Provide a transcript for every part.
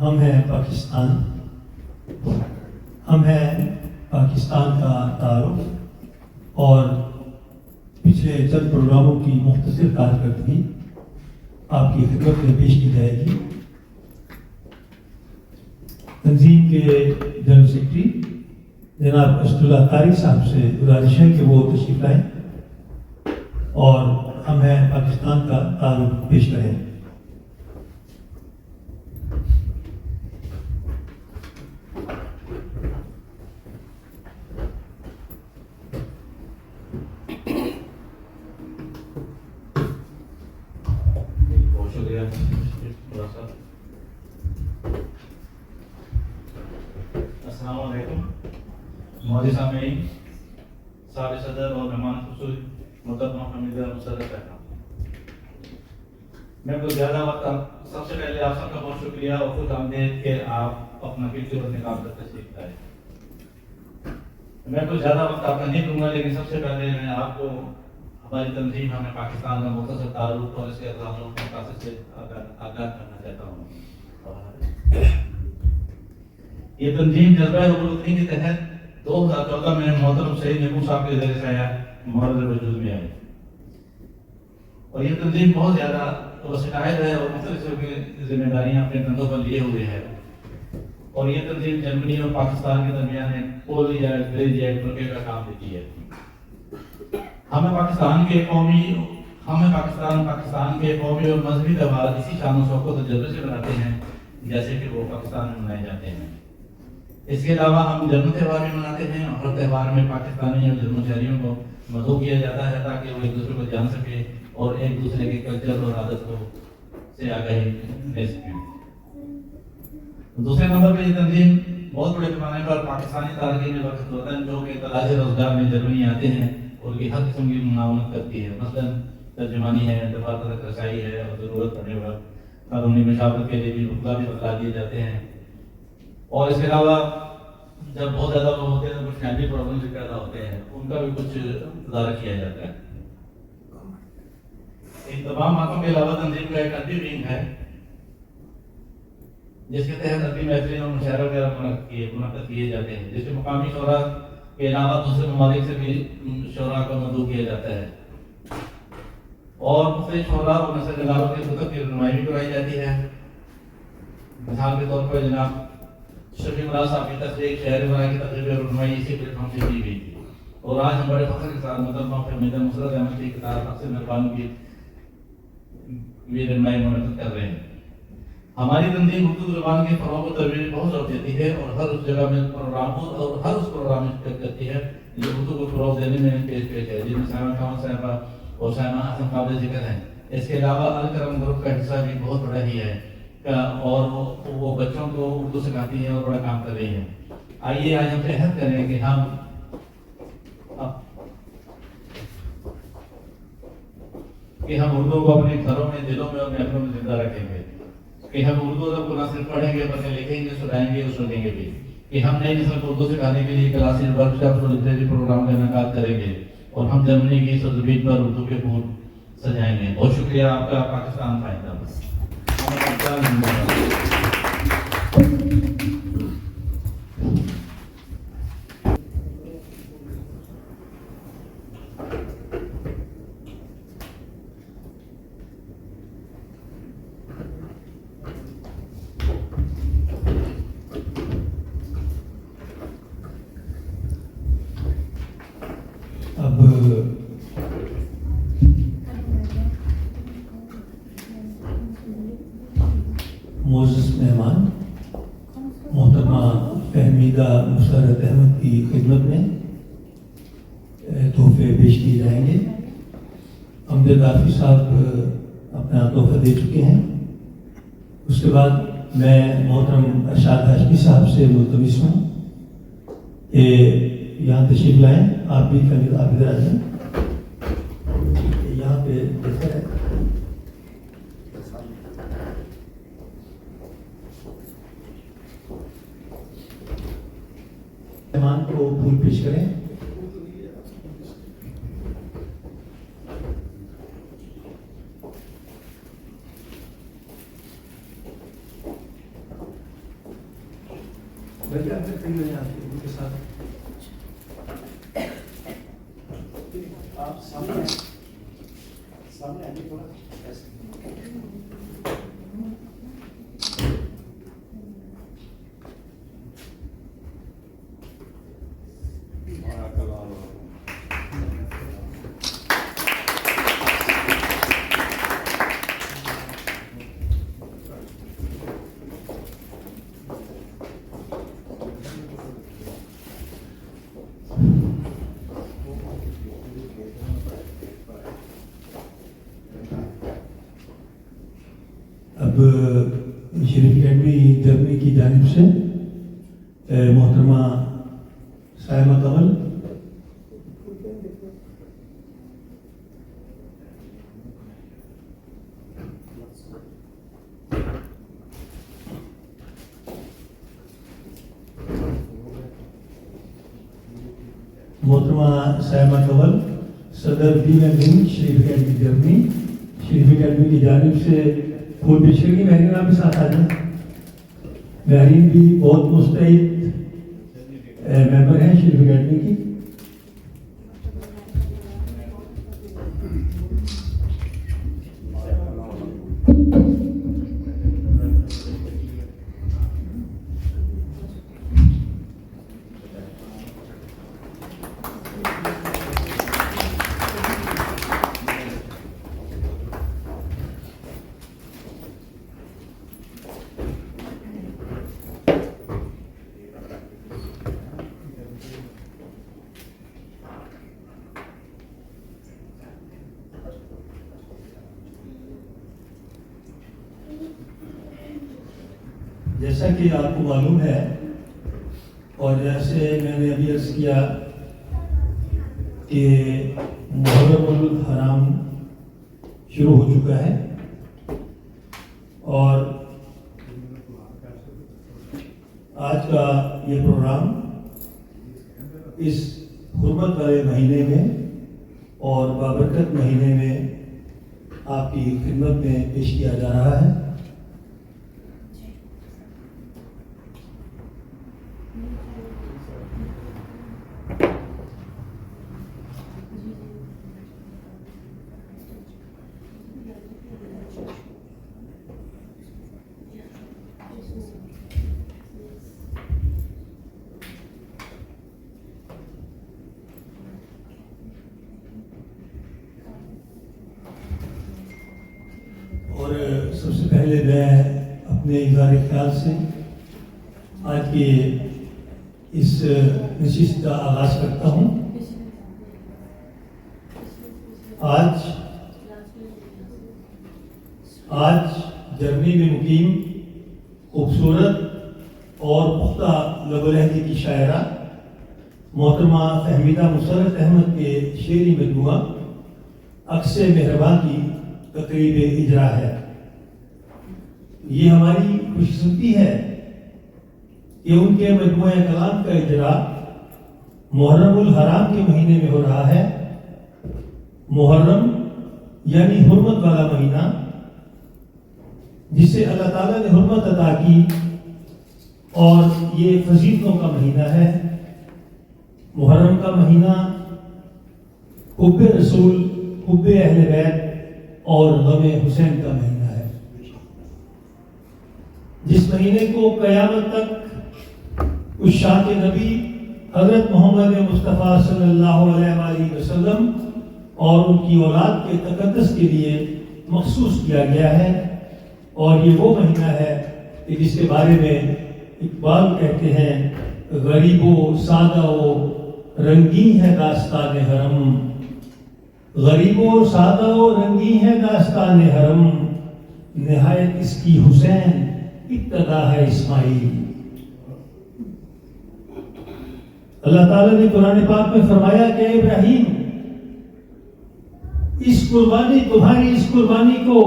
ہم ہیں پاکستان، ہم ہیں پاکستان کا تعارف اور پچھلے چند پروگراموں کی مختصر کارکردگی آپ کی خدمت میں پیش کی جائے گی۔ تنظیم کے جنرل سیکرٹری جناب اسد اللہ طارق صاحب سے گزارش ہے کہ وہ تشریف لائیں اور ہم ہیں پاکستان کا تعارف پیش کریں۔ السلام علیکم موجود سامعین، سابق صدر اور مہمان خصوصی محترمہ حمیدہ مسرت صاحبہ، میں کوئی زیادہ وقت سب سے پہلے آپ سب کا بہت شکریہ اور خوش آمدید کہ آپ اپنا قیمتی وقت نکال کر تشریف لائے۔ میں کوئی زیادہ وقت آپ کا نہیں دوں گا، لیکن سب سے پہلے میں آپ کو ہماری تنظیم ہمیں پاکستان کا مختصر تعارف اور اس کے اثرات و مقاصد سے آگاہ کرنا چاہتا ہوں۔ یہ تنظیم جذبہ رکن الوطنی کے تحت 2014 میں محترم سعید محمود صاحب کے ذریعے سے مورد وجود میں آئی، اور یہ تنظیم بہت زیادہ وسائل ہے اور مختلف قسم کی ذمہ داریاں اپنے کندھوں پر لیے ہوئے ہے، اور یہ تنظیم جرمنی اور پاکستان کے درمیان پول یا برج یا برقے کا کام دیتی ہے۔ ہمیں پاکستان کے قومی اور مذہبی تہوار اسی شان و شوکت اور جذبے سے مناتے ہیں جیسے کہ وہ پاکستان میں منائے جاتے ہیں۔ اس کے علاوہ ہم جرمن تہوار بھی مناتے ہیں، اور ہر تہوار میں پاکستانی اور جرمن شہریوں کو مدعو کیا جاتا ہے تاکہ وہ ایک دوسرے کو جان سکے اور ایک دوسرے کے کلچر اور عادت کو سے آگاہی لے سکیں۔ دوسرے نمبر پہ یہ تنظیم بہت بڑے پیمانے پر پاکستانی تارکین وقت وطن جو کہ تلاش روزگار میں جرمنی آتے ہیں اور کی ہر قسم کی معاونت کرتی ہے، مثلاً ترجمانی ہے، دفاتر تک رسائی ہے، اور ضرورت پڑنے پر قانونی مشاورت کے لیے بھی وکلا بھی بتلا دیے جاتے ہیں۔ اور اس کے علاوہ جب بہت زیادہ لوگ ہوتے ہیں تو کچھ فیملی پرابلم بھی پیدا ہوتے ہیں، ان کا بھی کچھ تدارک کیا جاتا ہے۔ ان تمام باتوں کے علاوہ تنظیم کا ایک ادبی ونگ ہے جس کے تحت ادبی محفلیں اور مشاعرے وغیرہ منعقد کیے جاتے ہیں، جس میں مقامی شعراء کے علاوہ دوسرے ممالک سے بھی شعراء کو مدعو کیا جاتا ہے، اور مختلف شعراء اور نثر نگاروں کے کتب کی رہنمائی بھی کرائی جاتی ہے۔ مثال کے طور پر جناب شفیع مراد صاحب کی تخلیق شہر برائے کی تقریب رہنمائی اسی پلیٹ فارم سے کی گئی تھی، اور آج ہم بڑے فخر کے ساتھ محترمہ حمیدہ مسرت احمد کی کتاب اکثر مہربانوں کی بھی رہنمائی منعقد کر رہے ہیں۔ ہماری تنظیم اردو زبان کے فروغ و ترویج بہت زور دیتی ہے، اور ہر اس جگہ میں پروگراموں اور ہر اس پروگرام میں شرکت کرتی ہے جو اردو کو فروغ دینے میں پیش ہے، جن میں سائمہ خان صاحبہ اور سائمہ حسن قابل ذکر ہیں۔ اس کے علاوہ الکرم گروپ کا حصہ بھی بہت بڑا ہی ہے، اور وہ بچوں کو اردو سکھاتی ہیں اور بڑا کام کر رہی ہیں۔ آئیے آج ہم سے عہد کریں کہ ہم اردو کو اپنے گھروں میں، دلوں میں اور محفلوں میں زندہ رکھیں گے، کہ ہم اردو ادب کو نہ صرف پڑھیں گے بلکہ لکھیں گے، سنائیں گے اور سنیں گے بھی، کہ ہم نئی نسل کو اردو سکھانے کے لیے کلاسز، ورکشاپس اور لٹریری پروگرام کا انعقاد کریں گے، اور ہم جرمنی کی سرزمین پر اردو کے پھول سجائیں گے۔ بہت شکریہ آپ کا۔ پاکستان پائندہ۔ اب معزز مہمان محترمہ فہمیدہ مسرت احمد کی خدمت میں تحفے پیش کیے جائیں گے۔ امجد عافی صاحب اپنا تحفہ دے چکے ہیں۔ اس کے بعد میں محترم ارشاد ہاشمی صاحب سے ملتمس ہوں کہ یہاں تشریف لائیں۔ آپ بھی آپ ادھر آ جائیں، یہاں پہ بہتر ہے۔ مہمان کو پھول پیش کریں۔ بیٹھے آپ کہیں ہو یہاں ان کے ساتھ آپ سامنے آئیے تھوڑا ایسے. اب شریف اکیڈمی جرمنی کی جانب سے محترمہ سائمہ کمل صدر ڈین ونگ شریف اکیڈمی جرمنی. شریف اکیڈمی کی جانب سے پھول پیش کریں گی. مہرین آپ بھی ساتھ آ جائیں. مہرین بھی بہت مستعد ممبر ہیں شریف اکیڈمی کی. جیسا کہ آپ کو معلوم ہے اور جیسے میں نے ابھی عرض کیا کہ محرم الحرام شروع ہو چکا ہے اور آج کا یہ پروگرام اس حرمت والے مہینے میں اور بابرکت مہینے میں آپ کی خدمت میں پیش کیا جا رہا ہے. اور سب سے پہلے میں اپنے اظہار خیال سے آج کے اس نشست کا آغاز کرتا ہوں. آج جرمنی میں مقیم خوبصورت اور پختہ لب و لہجے کی شاعرہ محترمہ فہمیدہ مسرت احمد کے شعری مجموعہ عکس مہرباں کی تقریب اجرا ہے. یہ ہماری خوش قسمتی ہے کہ ان کے مجموعہ کلام کا اجرا محرم الحرام کے مہینے میں ہو رہا ہے. محرم یعنی حرمت والا مہینہ جسے اللہ تعالیٰ نے حرمت عطا کی اور یہ فضیلتوں کا مہینہ ہے. محرم کا مہینہ حب رسول، حب اہل بیت اور غم حسین کا مہینہ ہے. جس مہینے کو قیامت تک عشاق نبی حضرت محمد مصطفیٰ صلی اللہ علیہ وآلہ وسلم اور ان کی اولاد کے تقدس کے لیے مخصوص کیا گیا ہے. اور یہ وہ مہینہ ہے کہ جس کے بارے میں اقبال کہتے ہیں غریب و سادہ و رنگین ہے داستان حرم. غریب و سادہ و رنگین ہے داستان حرم، نہایت اس کی حسین ابتدا ہے اسماعیل. اللہ تعالیٰ نے قرآن پاک میں فرمایا کہ ابراہیم اس قربانی، تمہاری اس قربانی کو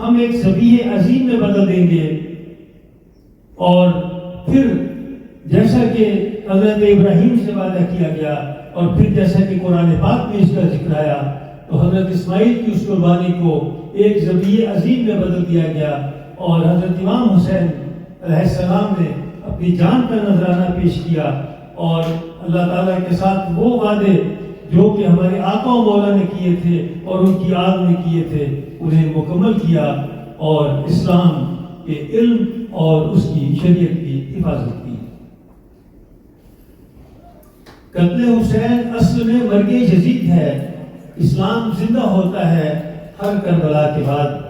ہم ایک ذبیح عظیم میں بدل دیں گے. اور پھر جیسا کہ حضرت ابراہیم سے وعدہ کیا گیا اور پھر جیسا کہ قرآن پاک میں اس کا ذکر آیا تو حضرت اسماعیل کی اس قربانی کو ایک ذبیح عظیم میں بدل دیا گیا. اور حضرت امام حسین علیہ السلام نے اپنی جان کا نذرانہ پیش کیا اور اللہ تعالیٰ کے ساتھ وہ وعدے جو کہ ہمارے آقا و مولا نے کیے تھے اور ان کی آل نے کیے تھے انہیں مکمل کیا اور اسلام کے علم اور اس کی شریعت کی حفاظت کی۔ قتل حسین اصل میں مرگ یزید ہے۔ اسلام زندہ ہوتا ہے ہر کربلا کے بعد،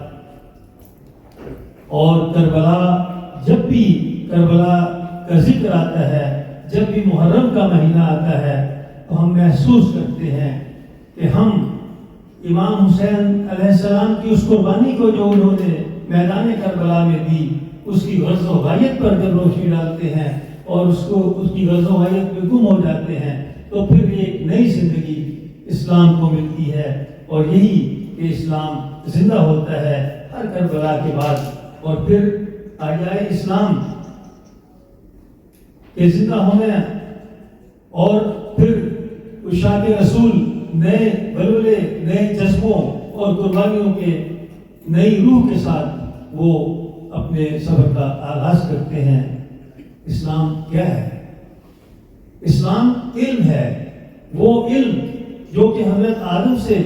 اور کربلا جب بھی کربلا کا ذکر آتا ہے، جب بھی محرم کا مہینہ آتا ہے تو ہم محسوس کرتے ہیں کہ ہم امام حسین علیہ السلام کی اس قربانی کو جو انہوں نے میدان کربلا میں دی، اس کی غرض و غایت پر جب روشنی ڈالتے ہیں اور اس کی غرض و غایت میں گم ہو جاتے ہیں تو پھر ایک نئی زندگی اسلام کو ملتی ہے، اور یہی کہ اسلام زندہ ہوتا ہے ہر کربلا کے بعد، اور پھر آجائے اسلام کے زندہ ہونے اور پھر عشاق رسول نئے بلبلے، نئے جذبوں اور قربانیوں کے نئی روح کے ساتھ وہ اپنے سفر کا آغاز کرتے ہیں۔ اسلام کیا ہے؟ اسلام علم ہے، وہ علم جو کہ حضرت آدم سے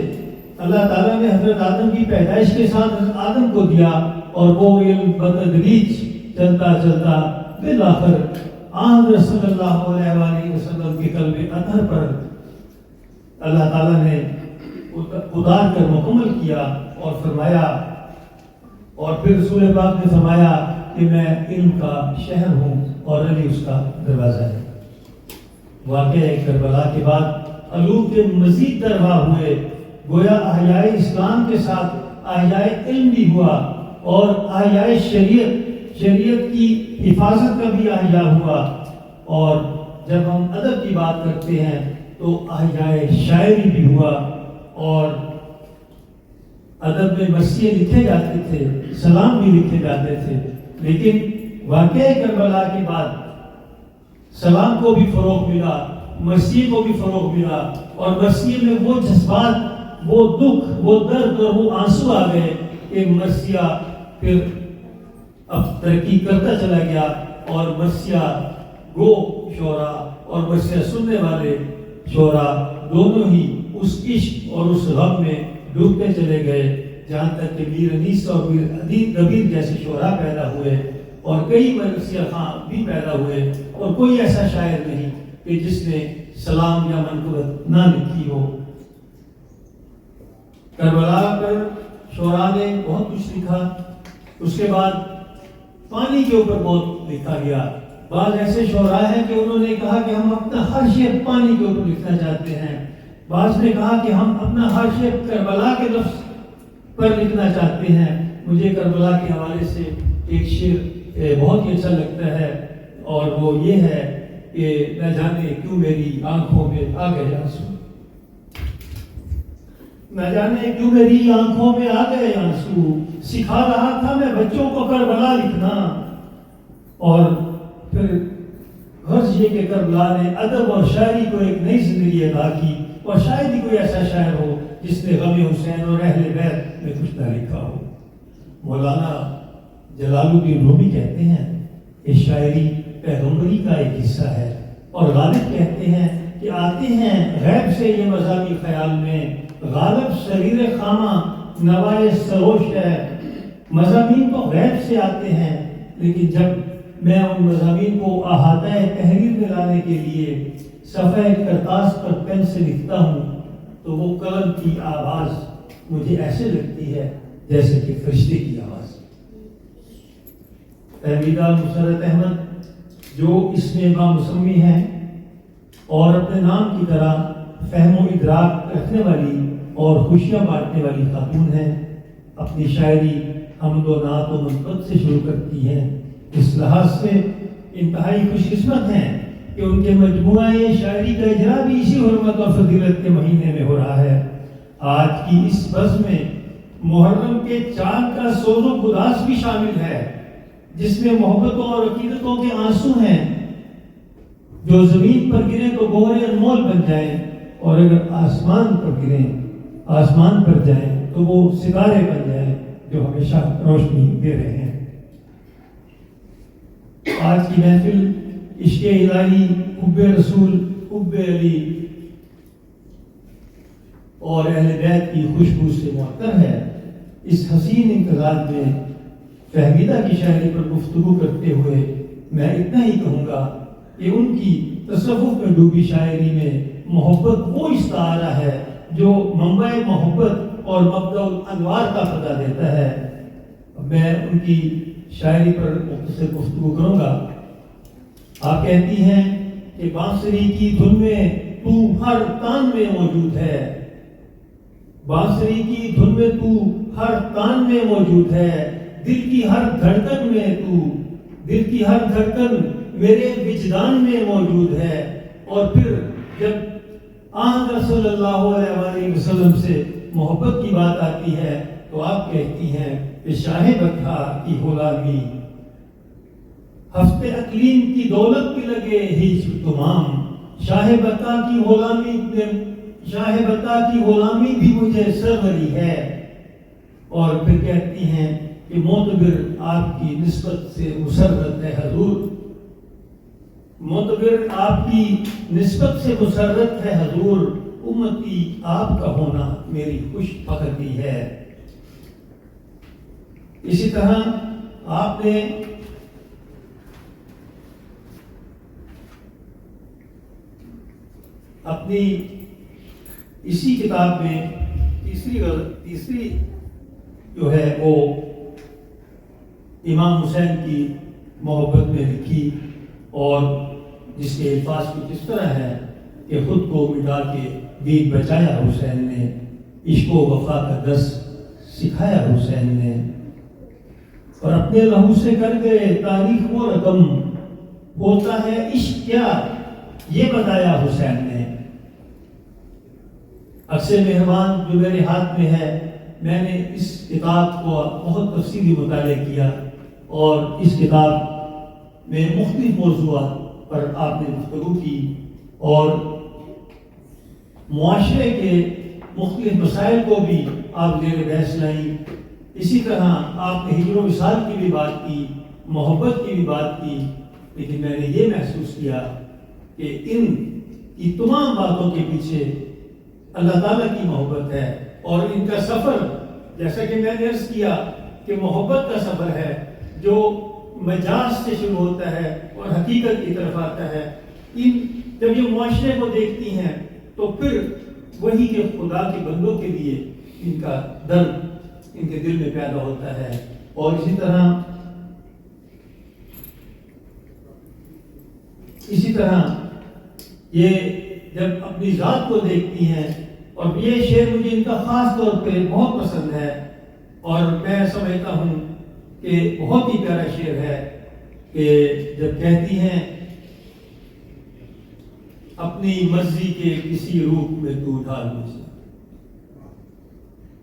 اللہ تعالیٰ نے حضرت آدم کی پیدائش کے ساتھ حضرت آدم کو دیا، اور وہ علم بتدریج چلتا چلتا بالآخر حضرت صلی اللہ علیہ وآلہ وسلم کے قلب اطہر پر اللہ تعالیٰ نے اتار کر مکمل کیا اور فرمایا، اور پھر رسول پاک نے فرمایا کہ میں علم کا شہر ہوں اور علی اس کا دروازہ ہے۔ واقعہ کربلا کے بعد علوم کے مزید دربار ہوئے، گویا احیائے اسلام کے ساتھ احیائے علم بھی ہوا، اور احیائے شریعت کی حفاظت کا بھی احیاء ہوا، اور جب ہم ادب کی بات کرتے ہیں تو احیائے شاعری بھی ہوا، اور ادب میں مرثیے لکھے جاتے تھے، سلام بھی لکھے جاتے تھے، لیکن واقعہ کربلا کے بعد سلام کو بھی فروغ ملا، مرثیے کو بھی فروغ ملا، اور مرثیے میں وہ جذبات، وہ دکھ، وہ درد اور وہ آنسو آ گئے کہ مرثیہ پھر اب ترقی کرتا چلا گیا، اور مرثیہ گو شعرا اور مرثیہ سننے والے شعرا دونوں ہی اس عشق اور اس غم میں ڈوبتے چلے گئے، جہاں تک کہ میر انیس اور میر ادیب کبیر جیسے شعرا پیدا ہوئے، اور کئی مرثیہ خان بھی پیدا ہوئے، اور کوئی ایسا شاعر نہیں کہ جس نے سلام یا منقبت نہ لکھی ہو۔ کربلا پر شعراء نے بہت کچھ لکھا، اس کے بعد پانی کے اوپر بہت لکھا گیا۔ بعض ایسے شعراء ہیں کہ انہوں نے کہا کہ ہم اپنا ہر شعر پانی کے اوپر لکھنا چاہتے ہیں، بعض نے کہا کہ ہم اپنا ہر شعر کربلا کے لفظ پر لکھنا چاہتے ہیں۔ مجھے کربلا کے حوالے سے ایک شعر بہت ہی اچھا لگتا ہے، اور وہ یہ ہے کہ نہ جانے کیوں میری آنکھوں میں آ گئے آنسو، نہ جانے کیوں میری آنکھوں میں آ گئے آنسو، سکھا رہا تھا میں بچوں کو کربلا لکھنا۔ اور پھر غرض یہ کہ کربلا نے ادب اور شاعری کو ایک نئی زندگی عطا کی، اور شاید ہی کوئی ایسا شاعر ہو جس نے غم حسین اور اہل بیت میں کچھ نہ لکھا ہو۔ مولانا جلال الدین رومی کہتے ہیں کہ شاعری پیغمبری کا ایک حصہ ہے، اور غالب کہتے ہیں کہ آتے ہیں غیب سے یہ مضامین خیال میں، غالب شریر خامہ نوائے سروش ہے۔ مضامین تو غیب سے آتے ہیں، لیکن جب میں ان مضامین کو احاطہ تحریر میں لانے کے لیے صفحہ کرتاس پر پین سے لکھتا ہوں تو وہ قلم کی آواز مجھے ایسے لگتی ہے جیسے کہ فرشتے کی آواز۔ تحمیدہ مسرت احمد جو اس میں بامسمی ہیں اور اپنے نام کی طرح فہم و ادراک رکھنے والی اور خوشیاں بانٹنے والی خاتون ہیں، اپنی شاعری حمد و نعت و منقبت سے شروع کرتی ہیں۔ اس لحاظ سے انتہائی خوش قسمت ہیں کہ ان کے مجموعہ شاعری کا اجرا بھی اسی حرمت اور فضیلت کے مہینے میں ہو رہا ہے۔ آج کی اس بزم میں محرم کے چاند کا سوز و گداز بھی شامل ہے، جس میں محبتوں اور عقیدتوں کے آنسو ہیں جو زمین پر گریں تو گوہر انمول بن جائیں، اور اگر آسمان پر گریں، آسمان پر جائیں تو وہ ستارے بن جائیں جو ہمیشہ روشنی دے رہے ہیں۔ آج کی محفل عشق الہی، حب رسول، حب علی اور اہل بیت کی خوشبو سے معطر ہے۔ اس حسین امتزاج میں فہمیدہ کی شاعری پر گفتگو کرتے ہوئے میں اتنا ہی کہوں گا کہ ان کی تصوف میں ڈوبی شاعری میں محبت وہ استعارہ ہے جو منبع محبت اور مبدأ الانوار کا پتہ دیتا ہے۔ میں ان کی شاعری پر مختصر گفتگو کروں گا۔ آپ کہتی ہیں کہ بانسری کی دھن میں تو ہر تان میں موجود ہے، بانسری کی دھن میں تو ہر تان میں موجود ہے، دل کی ہر دھڑکن میں تو، دل کی ہر دھڑکن میرے وجدان میں موجود ہے۔ اور پھر جب آن صلی اللہ علیہ وآلہ وسلم سے محبت کی بات آتی ہے تو آپ کہتی ہیں کہ شاہ بطحا کی غلامی، ہفتے اقلیم کی دولت بھی لگے ہجر تمام، شاہ بطحا کی غلامی، شاہ بطحا کی غلامی بھی مجھے سروری ہے۔ اور پھر کہتی ہیں کہ معتبر آپ کی نسبت سے مسرت ہے حضور، معتبر آپ کی نسبت سے مسرت ہے حضور، امتی آپ کا ہونا میری خوش فخری ہے۔ اسی طرح آپ نے اپنی اسی کتاب میں تیسری جو ہے وہ امام حسین کی محبت میں لکھی، اور جس کے الفاظ کچھ اس طرح ہے کہ خود کو مٹا کے دین بچایا حسین نے، عشق و وفا کا درس سکھایا حسین نے، اور اپنے لہو سے کر گئے تاریخ و رقم، ہوتا ہے عشق کیا یہ بتایا حسین نے۔ عکس مہربان جو میرے ہاتھ میں ہے، میں نے اس کتاب کو بہت تفصیلی مطالعہ کیا، اور اس کتاب میں مختلف موضوعات پر آپ نے گفتگو کی اور معاشرے کے مختلف مسائل کو بھی آپ زیر بحث لائیں۔ اسی طرح آپ نے ہجر و وصال کی بھی بات کی، محبت کی بھی بات کی، لیکن میں نے یہ محسوس کیا کہ ان کی تمام باتوں کے پیچھے اللہ تعالیٰ کی محبت ہے، اور ان کا سفر جیسا کہ میں نے عرض کیا کہ محبت کا سفر ہے جو مجاز سے شروع ہوتا ہے اور حقیقت کی طرف آتا ہے۔ جب یہ معاشرے کو دیکھتی ہیں تو پھر وہی کہ خدا کے بندوں کے لیے ان کا درد ان کے دل میں پیدا ہوتا ہے۔ اور اسی طرح یہ جب اپنی ذات کو دیکھتی ہیں، اور یہ شعر مجھے ان کا خاص طور پہ بہت پسند ہے، اور میں سمجھتا ہوں کہ بہت ہی پیارا شعر ہے کہ جب کہتی ہیں اپنی مرضی کے کسی روپ میں تو ڈال مجھے،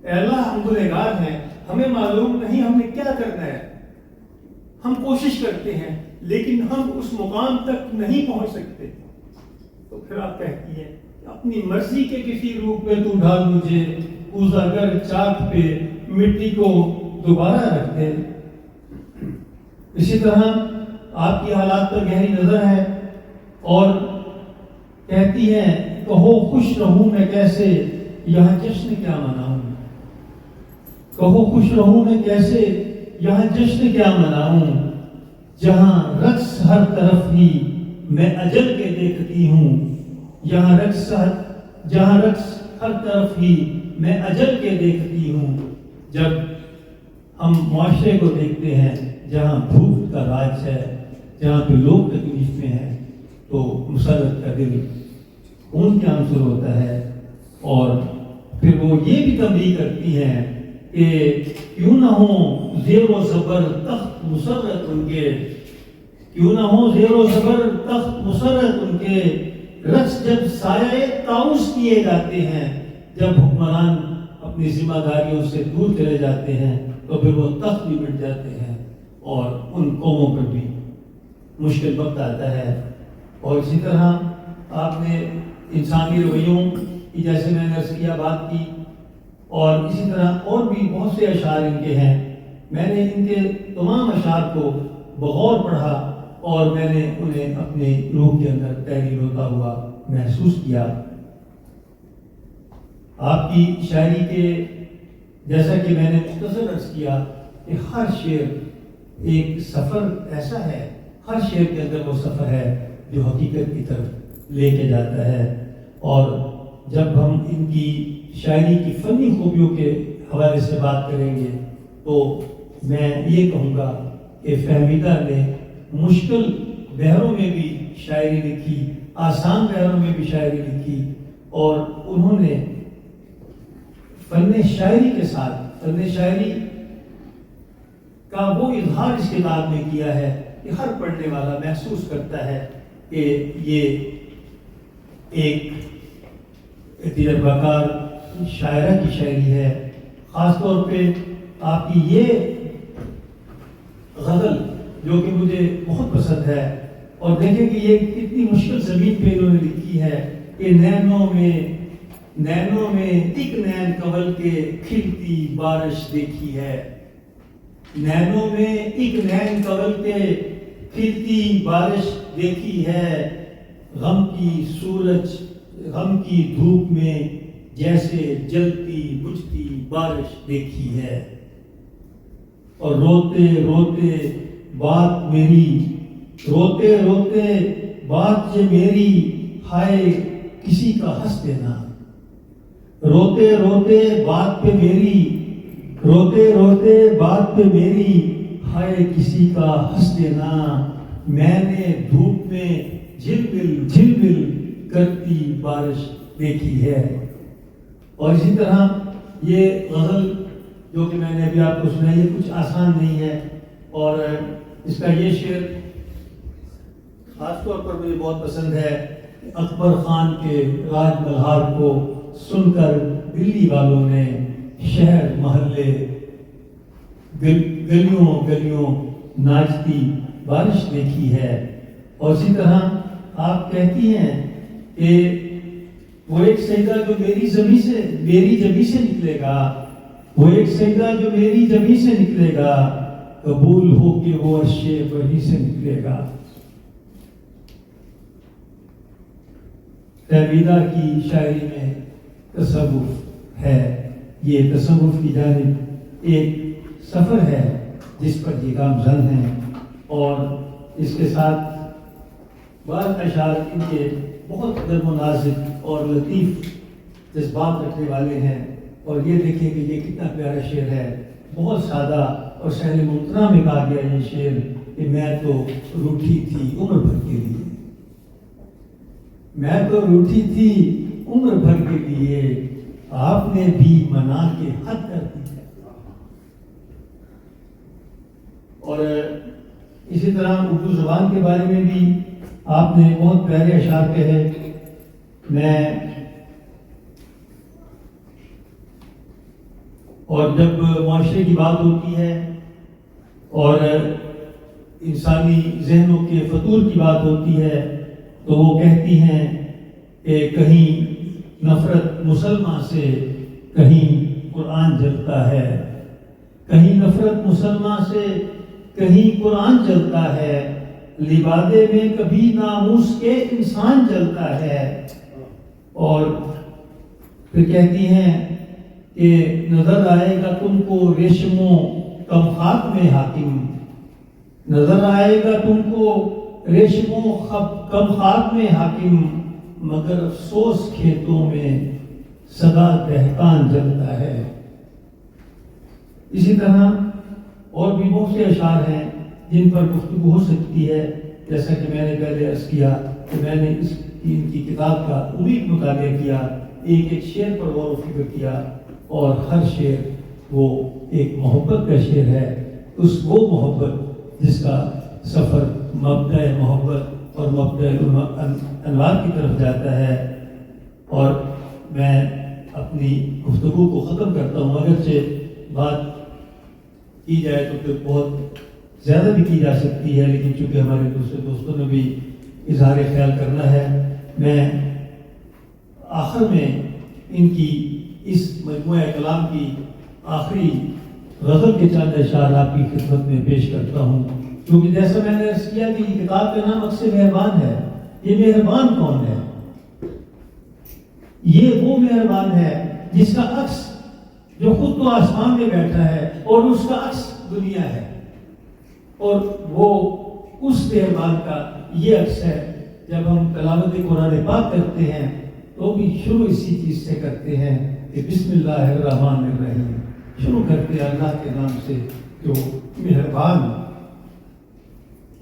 اے اللہ ہم گنہگار ہیں، ہمیں معلوم نہیں ہم نے کیا کرنا ہے، ہم کوشش کرتے ہیں لیکن ہم اس مقام تک نہیں پہنچ سکتے۔ تو پھر آپ کہتی ہیں کہ اپنی مرضی کے کسی روپ میں تو ڈال مجھے، کوزہ گر چاک پہ مٹی کو دوبارہ رکھ دے۔ اسی طرح آپ کی حالات پر گہری نظر ہے، اور کہتی ہیں کہو خوش رہوں میں کیسے یہاں جشن کیا مناؤں، کہو خوش رہوں میں کیسے یہاں جشن کیا مناؤں، جہاں رقص ہر طرف ہی میں اجل کے دیکھتی ہوں، جہاں رقص ہر طرف ہی میں اجل کے دیکھتی ہوں۔ جب ہم معاشرے کو دیکھتے ہیں جہاں بھوک کا راج ہے، جہاں پہ لوگ تکلیف میں ہیں، تو مسرت کا دل خون کے عنصر ہوتا ہے، اور پھر وہ یہ بھی تنبیہ کرتی ہیں کہ کیوں نہ ہو زیر و زبر تخت مسرت ان کے، کیوں نہ ہو زیر و زبر تخت مسرت ان کے، رقص جب سایہ طاؤس کیے جاتے ہیں، جب حکمران اپنی ذمہ داریوں سے دور چلے جاتے ہیں تو پھر وہ تخت بھی مٹ جاتے ہیں، اور ان قوموں پر بھی مشکل وقت آتا ہے۔ اور اسی طرح آپ نے انسانی رویوں کی جیسے میں نے عرض کیا بات کی، اور اسی طرح اور بھی بہت سے اشعار ان کے ہیں۔ میں نے ان کے تمام اشعار کو بغور پڑھا، اور میں نے انہیں اپنے روح کے اندر تحریر ہوتا ہوا محسوس کیا۔ آپ کی شاعری کے جیسا کہ میں نے مختصر عرض کیا کہ ہر شعر ایک سفر ایسا ہے، ہر شعر کے اندر وہ سفر ہے جو حقیقت کی طرف لے کے جاتا ہے۔ اور جب ہم ان کی شاعری کی فنی خوبیوں کے حوالے سے بات کریں گے تو میں یہ کہوں گا کہ فہمیدہ نے مشکل بحروں میں بھی شاعری لکھی، آسان بحروں میں بھی شاعری لکھی، اور انہوں نے فن شاعری کے ساتھ فن شاعری کا وہ اظہار اس کتاب میں کیا ہے کہ ہر پڑھنے والا محسوس کرتا ہے کہ یہ ایک تجربہ کار شاعرہ کی شاعری ہے۔ خاص طور پہ آپ کی یہ غزل جو کہ مجھے بہت پسند ہے، اور دیکھیں کہ یہ کتنی مشکل زمین پہ انہوں نے لکھی ہے کہ نینوں میں ایک نین کنول کے کھلتی بارش دیکھی ہے، نینوں میں ایک نین کنول کے کھلتی بارش دیکھی ہے، غم کی سورج غم کی دھوپ میں جیسے جلتی بجھتی بارش دیکھی ہے، اور روتے روتے بات میری ہائے کسی کا ہنس دینا، روتے روتے بات پہ میری ہائے کسی کا ہنس دینا، میں نے دھوپ میں جھلمل کرتی بارش دیکھی ہے۔ اور اسی طرح یہ غزل جو کہ میں نے ابھی آپ کو سنائی ہے کچھ آسان نہیں ہے، اور اس کا یہ شعر خاص طور پر مجھے بہت پسند ہے کہ اکبر خان کے راج ملہار کو سن کر دلی والوں نے شہر محلے گلیوں ناچتی بارش دیکھی ہے۔ اور اسی طرح آپ کہتی ہیں کہ وہ ایک سجدہ جو میری جبیں سے نکلے گا، وہ ایک سجدہ جو میری جبیں سے نکلے گا، قبول ہو کہ وہ عرش وحی سے نکلے گا۔ فہمیدہ کی شاعری میں تصوف ہے، یہ تصوف کی جانب ایک سفر ہے جس پر یہ گامزن ہیں، اور اس کے ساتھ بعض اشعار ان کے بہت نرم و نازک اور لطیف جذبات رکھنے والے ہیں، اور یہ دیکھیں کہ یہ کتنا پیارا شعر ہے، بہت سادہ اور سہل ممتنع میں کہا گیا یہ شعر کہ میں تو روٹھی تھی عمر بھر کے لیے، میں تو روٹھی تھی عمر بھر کے لیے، آپ نے بھی منا کے حد کر دی۔ اور اسی طرح اردو زبان کے بارے میں بھی آپ نے بہت پیارے اشعار کہے۔ میں اور جب معاشرے کی بات ہوتی ہے اور انسانی ذہنوں کے فطور کی بات ہوتی ہے تو وہ کہتی ہیں کہ کہیں نفرت مسلمان سے کہیں قرآن جلتا ہے، کہیں نفرت مسلمان سے کہیں قرآن جلتا ہے، لبادے میں کبھی ناموس کے انسان جلتا ہے۔ اور پھر کہتی ہیں کہ نظر آئے گا تم کو ریشموں کم خاک میں حاکم، نظر آئے گا تم کو ریشموں کم خاک میں حاکم، مگر افسوس کھیتوں میں سدا دہقان جلتا ہے۔ اسی طرح اور بھی بہت سے اشعار ہیں جن پر گفتگو ہو سکتی ہے، جیسا کہ میں نے پہلے عرض کیا کہ میں نے ان کی کتاب کا عمیق مطالعہ کیا، ایک ایک شعر پر غور و فکر کیا، اور ہر شعر وہ ایک محبت کا شعر ہے، وہ محبت جس کا سفر مبدأ محبت اور مبدأ انوار کی طرف جاتا ہے۔ اور میں اپنی گفتگو کو ختم کرتا ہوں، اگرچہ بات کی جائے تو پھر بہت زیادہ بھی کی جا سکتی ہے، لیکن چونکہ ہمارے دوسرے دوستوں نے بھی اظہار خیال کرنا ہے، میں آخر میں ان کی اس مجموعہ کلام کی آخری غزل کے چند اشعار آپ کی خدمت میں پیش کرتا ہوں۔ کیونکہ جیسا میں نے عرض کیا کہ یہ کتاب کا نام عکس مہربان ہے. یہ مہربان کون ہے؟ یہ وہ مہربان ہے جس کا عکس جو خود تو آسمان میں بیٹھا ہے اور اس کا عکس دنیا ہے، اور وہ اس مہربان کا یہ عکس ہے. جب ہم تلاوت قرآن پاک کرتے ہیں تو بھی شروع اسی چیز سے کرتے ہیں کہ بسم اللہ الرحمن الرحیم، شروع کرتے ہیں اللہ کے نام سے جو مہربان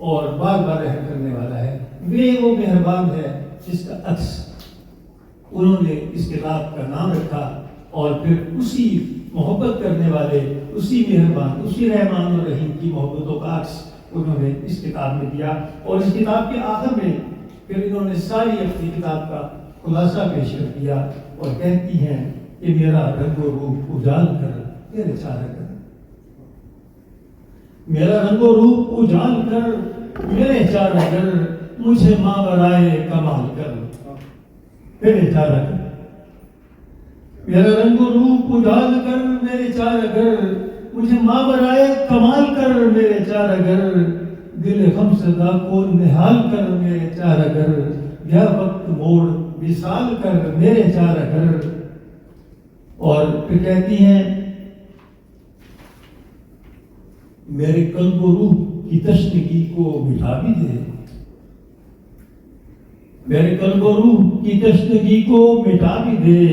اور بار بار رحم کرنے والا ہے. وہ مہربان ہے جس کا عکس انہوں نے اس کتاب کا نام رکھا، اور پھر اسی محبت کرنے والے، اسی مہربان، اسی رحمان اور رحیم کی محبتوں کا عکس انہوں نے اس کتاب میں دیا. اور اس کتاب کے آخر میں پھر انہوں نے ساری اپنی کتاب کا خلاصہ پیش کر دیا اور کہتی ہیں کہ میرا رنگ و روپ اجال کر میرے چارہ کر، میرا رنگ و روپ اجال کر میرے چارہ کر، مجھے ماں برائے کمال کر میرے چارہ کر. میرا رنگ و روپ اجال کر میرے چارہ کر، مجھے ماں برائے کمال کر میرے چارہ کر، دل غم زدہ کو نہال کر میرے چارہ کر، یا وقت موڑ وصال کر میرے چارہ کر. اور پھر کہتی ہیں میرے قلب و روح کی تشنگی کو مٹا بھی دے، میرے قلب و روح کی تشنگی کو مٹا بھی دے،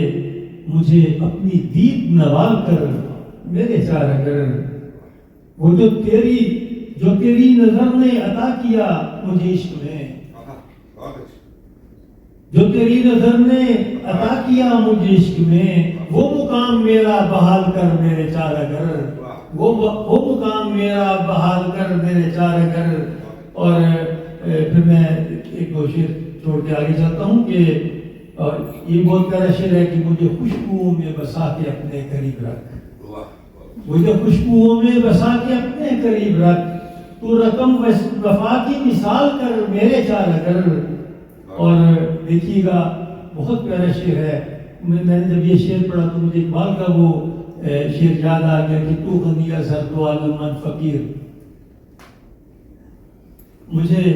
مجھے اپنی دید نوال کر میرے چارہ کر. وہ جو تیری نظر نے عطا کیا مجھے عشق میں، جو تیری نظر نے عطا کیا مجھے عشق میں، وہ مقام میرا بحال کر میرے چارہ کر، وہ مقام میرا بحال کر میرے چارہ کر. اور پھر میں ایک دو شعر چھوڑ کے آگے چلتا ہوں کہ یہ بہت پیارا شعر ہے کہ مجھے خوشبوؤں میں بسا کے اپنے قریب رکھ، مجھے خوشبوؤں میں بسا کے اپنے قریب رکھ، تو رقم وفا کی مثال کر میرے چارہ کر. اور دیکھیے گا بہت پیارا شعر ہے. میں نے جب یہ شعر پڑھا تو مجھے اقبال کا وہ شعر یاد آ گیا کہ تو غنی ازہر تو عالم من فقیر. مجھے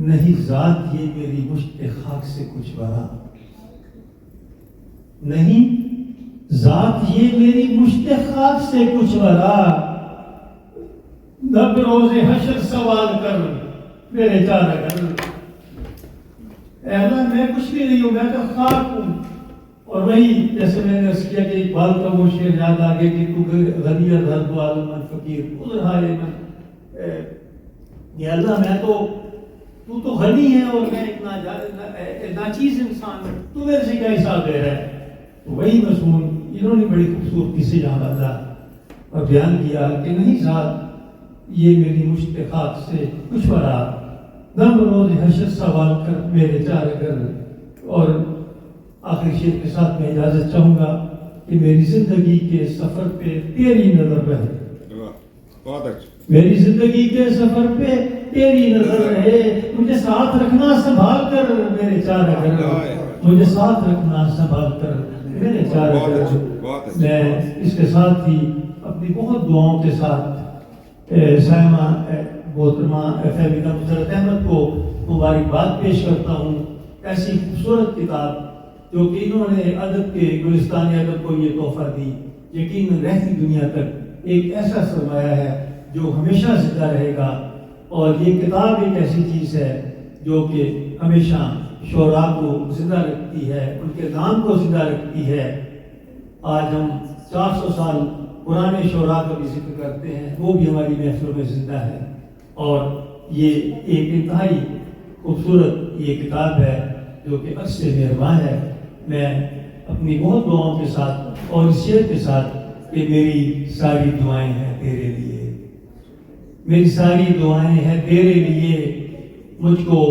نہیں ذات یہ میری مشت خاک سے کچھ برا، نہیں ذات یہ میری مشت خاک سے کچھ برا، نب روز حشر سوال کر میرے چارہ کر. اے اللہ میں کچھ بھی نہیں ہوں، میں تو خاک ہوں. اور وہی جیسے میں نے عرض کیا کہ اقبال کا وہ شعر یاد آ گیا کہ تو غنی ازہر تو عالم من فقیر، ادھر ہائے من یا اللہ میں تو غنی ہے اور میں ایک ناچیز انسان ہوں، تو میرے سے کیا حساب دے رہا ہے. تو وہی مضمون انہوں نے بڑی خوبصورتی سے یہاں باندھا اور بیان کیا کہ نہیں ذات یہ میری مشت خاک سے کچھ برا، نم روز حشر سوال کر میرے چارہ کر. اور آخری شعر کے ساتھ میں اجازت چاہوں گا کہ میری زندگی کے سفر پہ تیری نظر رہے، میری زندگی کے سفر پہ تیری نظر رہے، مجھے ساتھ رکھنا سنبھال کر میرے چارہ کر، مجھے ساتھ رکھنا سنبھال کر میرے چارہ کر. میں اس کے ساتھ ہی اپنی بہت دعاؤں کے ساتھ سائمہ محترمہ فہمیدہ مسرت احمد کو مبارکباد پیش کرتا ہوں. ایسی خوبصورت کتاب جو کہ انہوں نے ادب کے گلستان ادب کو یہ تحفہ دی، یقیناً رہتی دنیا تک ایک ایسا سرمایہ ہے جو ہمیشہ زندہ رہے گا. اور یہ کتاب ایک ایسی چیز ہے جو کہ ہمیشہ شعراء کو زندہ رکھتی ہے، ان کے نام کو زندہ رکھتی ہے. آج ہم 400 سال پرانے شعراء کا بھی ذکر کرتے ہیں، وہ بھی ہماری محفلوں میں زندہ ہے. اور یہ ایک انتہائی خوبصورت یہ کتاب ہے جو کہ عکس مہربان ہے. میں اپنی بہت دعاؤں کے ساتھ اور اس شعر کے ساتھ کہ میری ساری دعائیں ہیں تیرے لیے، میری ساری دعائیں ہیں تیرے لیے، مجھ کو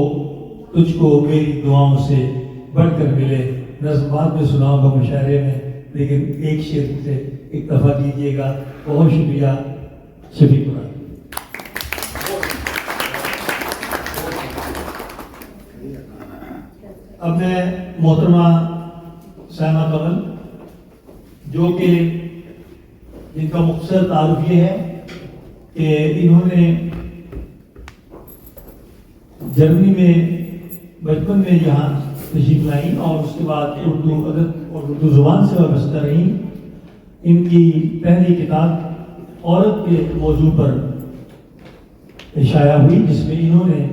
تجھ کو میری دعاؤں سے بڑھ کر ملے. نظم بعد میں سناؤں گا مشاعرے میں، لیکن ایک شعر سے اکتفا کیجیے گا. بہت شکریہ. شفیق اللہ. اب میں محترمہ سائمہ کمل جو کہ جن کا مختصر تعارف یہ ہے کہ انہوں نے جرمنی میں بچپن میں یہاں تشریف لائیں اور اس کے بعد اردو ادب اور اردو زبان سے وابستہ رہیں. ان کی پہلی کتاب عورت کے موضوع پر شائع ہوئی، جس میں انہوں نے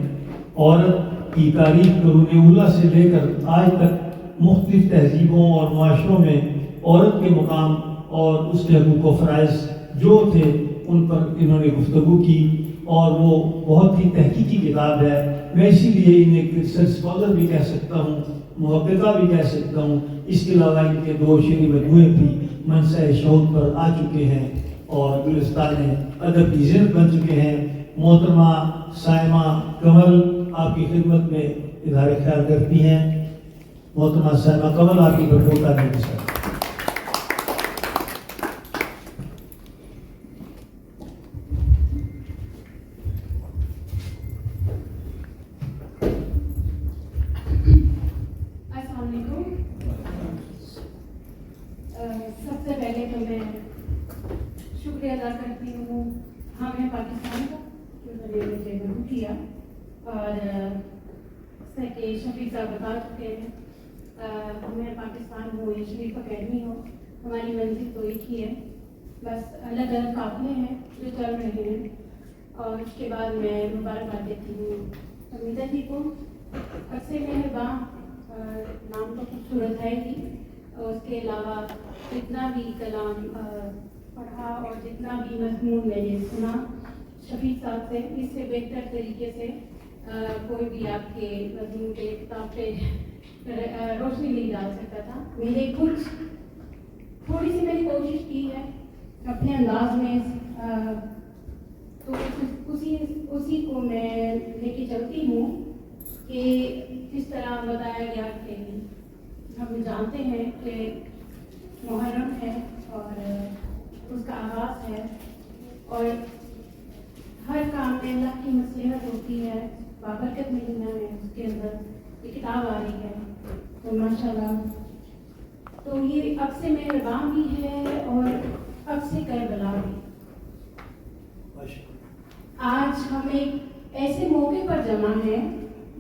عورت کی تاریخ قرون اولیٰ سے لے کر آج تک مختلف تہذیبوں اور معاشروں میں عورت کے مقام اور اس کے حقوق و فرائض جو تھے ان پر انہوں نے گفتگو کی، اور وہ بہت ہی تحقیقی کتاب ہے. میں اسی لیے انہیں ایک ریسرچ اسکالر بھی کہہ سکتا ہوں، محققہ بھی کہہ سکتا ہوں. اس کے علاوہ ان کے 2 شعری مجموعے بھی منصہ شہود پر آ چکے ہیں اور گلستان ادب کی زینت بن چکے ہیں. محترمہ سائمہ کمل آپ کی خدمت میں اظہار خیال کرتی ہیں. محترمہ سائمہ کمل آپ کی بھرپور تعریف کے ساتھ. السلام علیکم. سب سے پہلے تو میں شکریہ ادا کرتی ہوں ہمیں پاکستان کا جو مجھے مدعو کیا، اور جیسا کہ شفیق صاحب بتا چکے ہیں، ہمیں پاکستان ہو یا شریف اکیڈمی ہو، ہماری منزل تو ایک ہی ہے. بس الگ الگ قافلے ہیں جو چل رہے ہیں. اور اس کے بعد میں مبارکباد دیتی ہوں حمیدہ جی کو. اکثر مہرباں نام تو خوبصورت ہے ہی، اور اس کے علاوہ جتنا بھی کلام پڑھا اور جتنا بھی مضمون میں نے سنا شفیق صاحب سے، اس سے بہتر طریقے سے کوئی بھی آپ کے مضمون کے کتاب پہ روشنی نہیں ڈال سکتا تھا. میرے کچھ تھوڑی سی میں نے کوشش کی ہے اپنے انداز میں، تو اسی کو میں لے کے چلتی ہوں کہ جس طرح بتایا گیا کہ ہم جانتے ہیں کہ محرم ہے اور اس کا آغاز ہے، اور ہر کام میں اللہ کی مصلحت ہوتی ہے. بابرکت مہینہ میں اس کے اندر یہ کتاب آ رہی ہے، تو ماشاء اللہ. تو یہ اب سے مہربان بھی ہے اور اب سے کربلا بھی. آج ہم ایک ایسے موقع پر جمع ہیں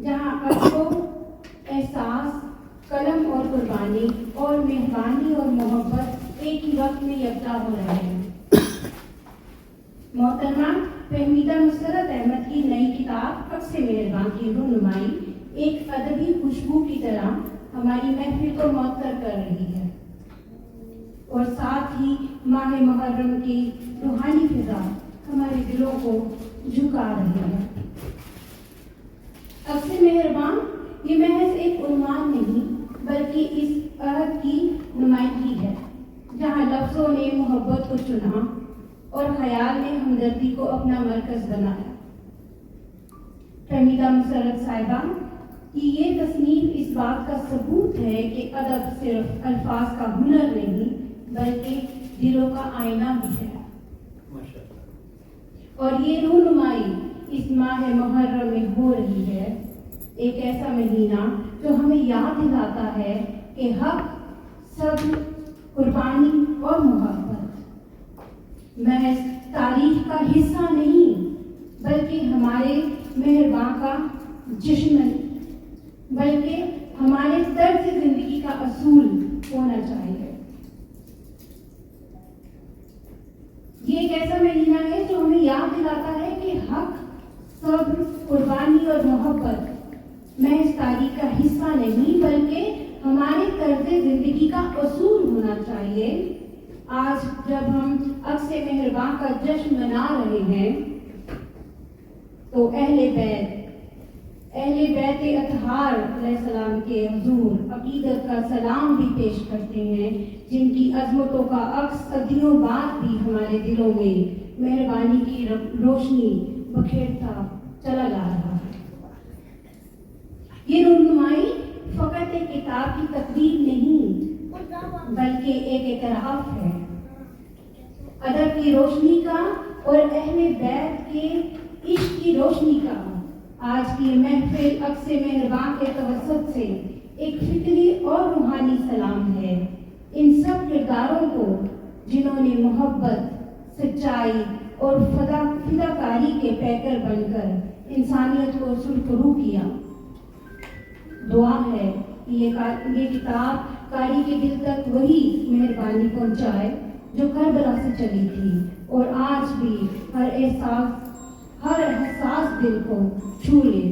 جہاں اب کو احساس، قلم اور قربانی اور مہربانی اور محبت ایک ہی وقت میں یکجا ہو رہے ہیں. محترمہ فہمیدہ مسرت احمد کی نئی کتاب اب سے مہربان کی رونمائی ایک ادبی خوشبو کی طرح ہماری محفل کو معطر کر رہی ہے، اور ساتھ ہی ماہ محرم کی روحانی فضا ہمارے دلوں کو جھکا رہی ہے. اب سے مہربان یہ محض ایک عنوان نہیں بلکہ اس عہد کی نمائندگی ہے جہاں لفظوں نے محبت کو چنا اور خیال نے ہمدردی کو اپنا مرکز بنایا. فہمیدہ مسرت صاحبہ کی یہ تصنیف اس بات کا ثبوت ہے کہ ادب صرف الفاظ کا ہنر نہیں بلکہ دلوں کا آئینہ بھی ہے. اور یہ رونمائی اس ماہ محرم میں ہو رہی ہے، ایک ایسا مہینہ جو ہمیں یاد دلاتا ہے کہ حق، صبر، قربانی اور محبت محض تاریخ کا حصہ نہیں بلکہ ہمارے مہرباں کا جشن، بلکہ ہمارے طرز زندگی کا اصول ہونا چاہیے. یہ ایک ایسا مہینہ ہے جو ہمیں یاد دلاتا ہے کہ حق، صبر، قربانی اور محبت محض تاریخ کا حصہ نہیں بلکہ ہمارے طرز زندگی کا اصول ہونا چاہیے. آج جب ہم عکس مہرباں کا جشن منا رہے ہیں تو اہل بیت اطہار علیہ السلام کے حضور عقیدت کا سلام بھی پیش کرتے ہیں، جن کی عظمتوں کا عکس صدیوں بعد بھی ہمارے دلوں میں مہربانی کی روشنی بکھیرتا چلا جا رہا ہے. یہ رونمائی فقط ایک کتاب کی تقریب نہیں بلکہ ایک اعتراف ہے ادب کی روشنی کا اور اہل بیت کے عشق کی روشنی کا. آج کی محفل عکس مہرباں کے توسط سے ایک فکری اور روحانی سلام ہے ان سب کرداروں کو جنہوں نے محبت، سچائی، اور فداکاری کے پیکر بن کر انسانیت کو سرخرو کیا۔ دعا ہے کہ یہ کتاب قاری کے دل تک وہی مہربانی پہنچائے جو کربلا سے چلی تھی، اور آج بھی ہر حساس دل کو چھو لے۔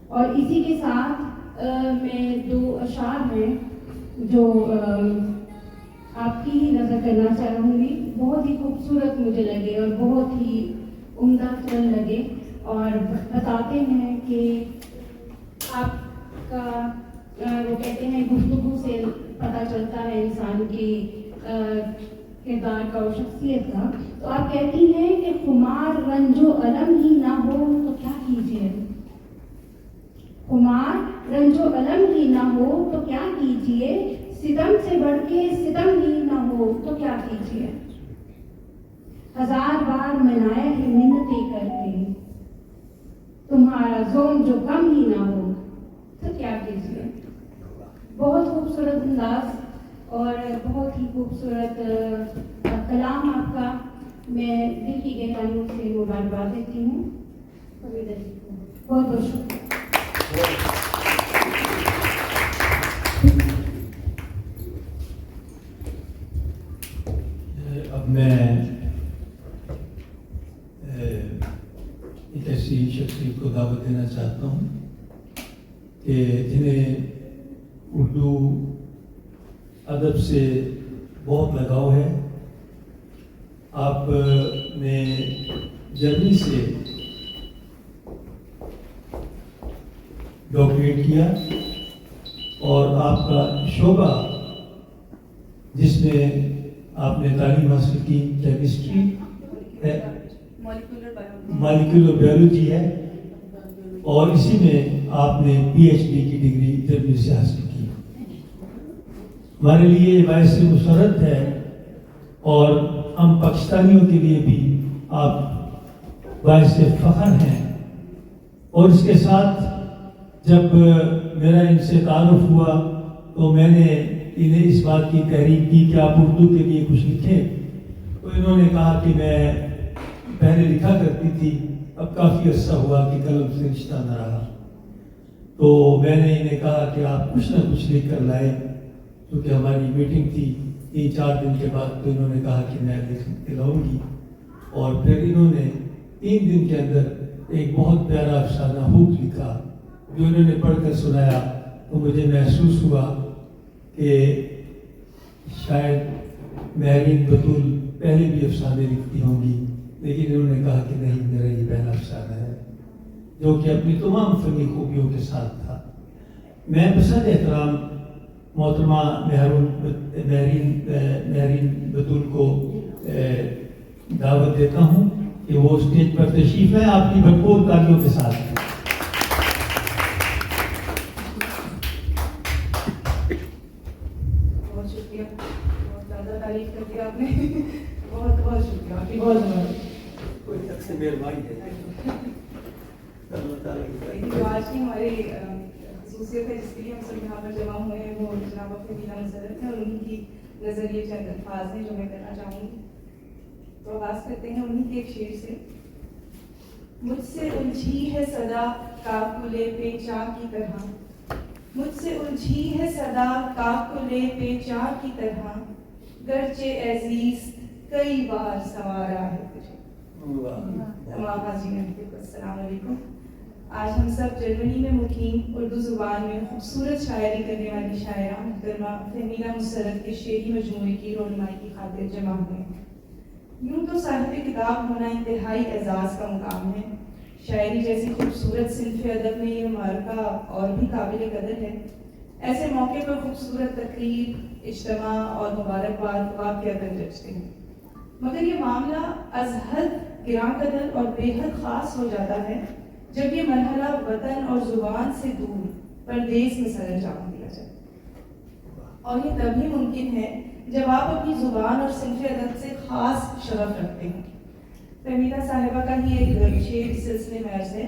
اور اسی کے ساتھ میں 2 اشعار ہیں جو آپ کی ہی نظر کرنا چاہوں گی۔ بہت ہی خوبصورت مجھے لگے اور بہت ہی عمدہ چل لگے، اور بتاتے ہیں کہ آپ کا وہ کہتے ہیں گفتگو سے پتہ چلتا ہے انسان کی کردار کا اور شخصیت کا۔ تو آپ کہتی ہیں کہ خمار رنج و الم ہی نہ ہو تو کیا کیجیے، خمار رنج و الم ہی نہ ہو تو کیا کیجیے، ستم سے بڑھ کے ستم ہی نہ ہو تو کیا کیجیے، 1000 بار منائے ہیں منتیں کر کے، تمہارا ظلم جو کم ہی نہ ہو تو کیا کیجیے۔ بہت خوبصورت انداز اور بہت ہی خوبصورت کلام آپ کا، میں دل کی گہرائیوں سے مبارکباد دیتی ہوں۔ بہت بہت شکریہ۔ اب میں ایک ایسی شخصیت کو دعوت دینا چاہتا ہوں کہ جنہیں اردو ادب سے بہت لگاؤ ہے۔ آپ نے جرمنی سے ڈاکٹریٹ کیا، اور آپ کا شعبہ جس میں آپ نے تعلیم حاصل کی کیمسٹری ہے، مالیکولر بایولوجی ہے، اور اسی میں آپ نے پی ایچ ڈی کی ڈگری جرمنی سے حاصل کی۔ ہمارے لیے باعث مسرت ہے، اور ہم پاکستانیوں کے لیے بھی آپ باعث فخر ہیں۔ اور اس کے ساتھ جب میرا ان سے تعارف ہوا تو میں نے انہیں اس بات کی تحریک کی کہ آپ اردو کے لیے کچھ لکھیں، تو انہوں نے کہا کہ میں پہلے لکھا کرتی تھی، اب کافی عرصہ ہوا کہ قلم سے رشتہ نہ رہا، تو میں نے انہیں کہا کہ آپ کچھ نہ کچھ لکھ کر لائیں، کیونکہ ہماری میٹنگ تھی 3-4 دن کے بعد، تو انہوں نے کہا کہ میں لکھ کے لاؤں گی، اور پھر انہوں نے 3 دن کے اندر ایک بہت پیارا افسانہ ہوک لکھا، جو انہوں نے پڑھ کر سنایا تو مجھے محسوس ہوا کہ شاید مہرین بطول پہلے بھی افسانے لکھتی ہوں گی، لیکن انہوں نے کہا کہ نہیں، میرا یہ پہلا افسانہ ہے جو کہ اپنی تمام فنی خوبیوں کے ساتھ تھا۔ میں بسط احترام محترمہ مہرین بطول کو دعوت دیتا ہوں کہ وہ اسٹیج پر تشریف لائیں آپ کی بھرپور تالیوں کے ساتھ۔ بہت شکریہ، بہت زیادہ تعریف کر کے آپ نے، بہت بہت شکریہ آپ کی، بہت بہت کوئی تک سے مہربانی ہے۔ جو آج کی ہماری خصوصیت ہے جس کے لیے ہم سب یہاں پر جمع ہوئے ہیں، وہ جناب فہمیدہ مسرت ہے، اور انہیں کی نظریے چند الفاظ ہیں جو میں کرنا چاہوں گی۔ تو آغاز کرتے ہیں انہیں کے ایک شعر سے۔ مجھ سے الجھی ہے صدا کاکلے پہ چاہ کی طرح، مجھ سے الجھی ہے صدا کاکلے پہ چاہ کی طرح، گرچہ عزیز کئی بار سوارا ہے تجھے۔ تمام حاضرین کو السلام علیکم۔ آج ہم سب جرمنی میں مقیم اردو زبان میں خوبصورت شاعری کرنے والی شاعرہ محترمہ فہمیدہ مسرت کے شعری مجموعے کی رونمائی کی خاطر جمع ہوئے ہیں۔ یوں تو صاحب کتاب ہونا انتہائی اعزاز کا مقام ہے، شاعری جیسی خوبصورت صنف ادب میں یہ معرکہ اور بھی قابل قدر ہے۔ ایسے موقع پر خوبصورت تقریب، اجتماع اور مبارکباد واقعتاً جچتے ہیں، مگر یہ معاملہ از حد گراں قدر اور بے حد خاص ہو جاتا ہے جب یہ مرحلہ وطن اور زبان سے دور پردیس میں سر انجام دیا جائے، اور یہ تبھی ممکن ہے جب آپ اپنی زبان اور صنف ادب سے خاص شغف رکھتے ہیں۔ فہمیدہ صاحبہ کا ہی ایک شعر اس سلسلے میں عرض ہے۔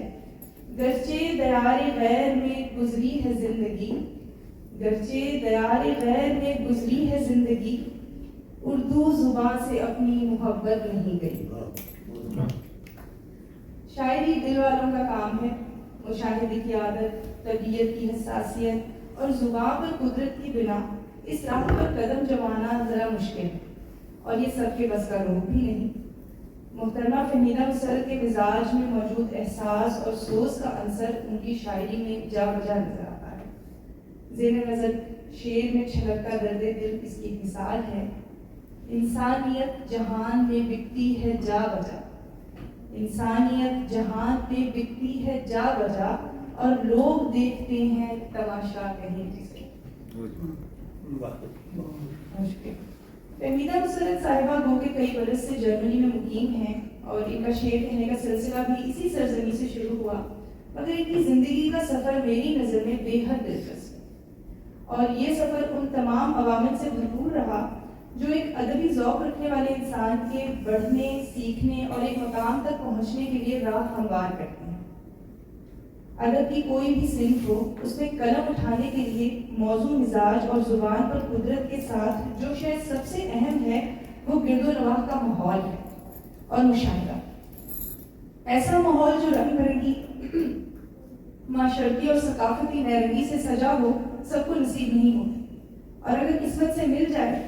گرچہ دیار غیر میں گزری ہے زندگی، گرچہ دیار غیر میں گزری ہے زندگی، اردو زبان سے اپنی محبت نہیں گئی. شاعری دل والوں کا کام ہے. مشاہدے کی عادت، طبیعت کی حساسیت اور زبان پر قدرت کی بنا اس راہ پر قدم جمانا ذرا مشکل ہے، اور یہ سب کے بس کا روح بھی نہیں. محترمہ فہمیدہ مسرت کے مزاج میں موجود احساس اور سوز کا عنصر ان کی شاعری میں جا بجا نظر آتا ہے. زیر نظر شعر میں چھلکتا درد دل اس کی مثال ہے. انسانیت جہان میں بکتی ہے جا بجا، انسانیت جہان میں بکتی ہے جا بجا، اور لوگ دیکھتے ہیں تماشا کہیں جسے. فہمیدہ مسرت صاحبہ گو کے کئی برس سے جرمنی میں مقیم ہیں، اور ان کا شعر کہنے کا سلسلہ بھی اسی سرزمین سے شروع ہوا. مگر ان کی زندگی کا سفر میری نظر میں بے حد دلچسپ ہے، اور یہ سفر ان تمام عوامل سے بھرپور رہا جو ایک ادبی ذوق رکھنے والے انسان کے بڑھنے، سیکھنے اور ایک مقام تک پہنچنے کے لیے راہ ہموار کرتے ہیں. ادب کی کوئی بھی صنف ہو، اس میں قلم اٹھانے کے لیے موضوع، مزاج اور زبان پر قدرت کے ساتھ جو شاید سب سے اہم ہے وہ گرد و نواح کا ماحول ہے اور مشاہدہ. ایسا ماحول جو رنگ برنگی معاشرتی اور ثقافتی نیرنگی سے سجا ہو سب کو نصیب نہیں ہوتی، اور اگر قسمت سے مل جائے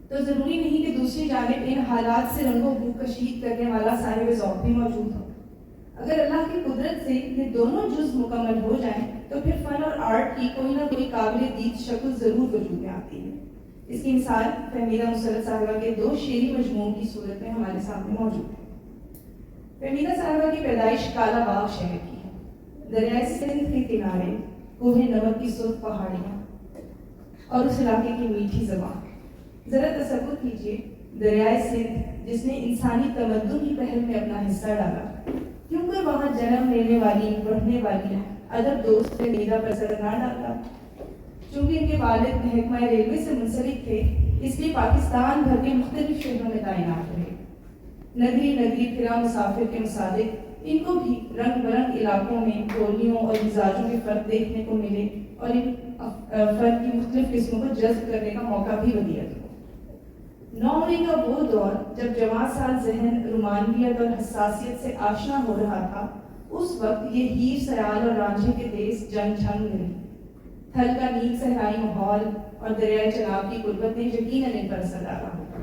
تو ضروری نہیں کہ دوسری جانب ان حالات سے رنگ و بو کشید کرنے والا صاحب ذوق بھی موجود ہو. اگر اللہ کی قدرت سے یہ دونوں جز مکمل ہو جائیں تو پھر فن اور آرٹ کی کوئی نہ کوئی قابل دید شکل ضرور وجود میں آتی ہے. اس کی مثال فہمیدہ مسرت صاحبہ کے 2 شعری مجموعوں کی صورت میں ہمارے سامنے موجود ہے. فہمیدہ صاحبہ کی پیدائش کالا باغ شہر کی ہے. دریائے سندھ کے کنارے کوہ نمک کی سرخ پہاڑیاں اور اس علاقے کی میٹھی زبان. ذرا تصور کیجیے، دریائے سندھ جس نے انسانی تمدن کی پہل میں اپنا حصہ ڈالا، کیونکہ وہاں جنم لینے والی، بڑھنے والی ادب دوست فہمیدہ پر اثر نہ ڈالتا. چونکہ ان کے والد محکمہ ریلوے سے منسلک تھے، اس لیے پاکستان بھر کے مختلف شہروں میں تعینات رہے. نگری نگری پھرا مسافر کے مصادق ان کو بھی رنگ برنگ علاقوں میں بولیوں اور مزاجوں کے فرق دیکھنے کو ملے، اور ان فرق کی مختلف قسموں کو جذب کرنے کا موقع بھی ودیعت ہو. نوعمری کا وہ دور جب جوان سال ذہن رومانویت اور حساسیت سے آشنا ہو رہا تھا، اس وقت یہ ہیر سیال اور رانجھے کے دیس جنگ جھنگ میں رہی. تھل کا نیک صحرائی ماحول اور دریائے چناب کی قربت نے یقیناً ان پر اثر ڈالا ہوگا.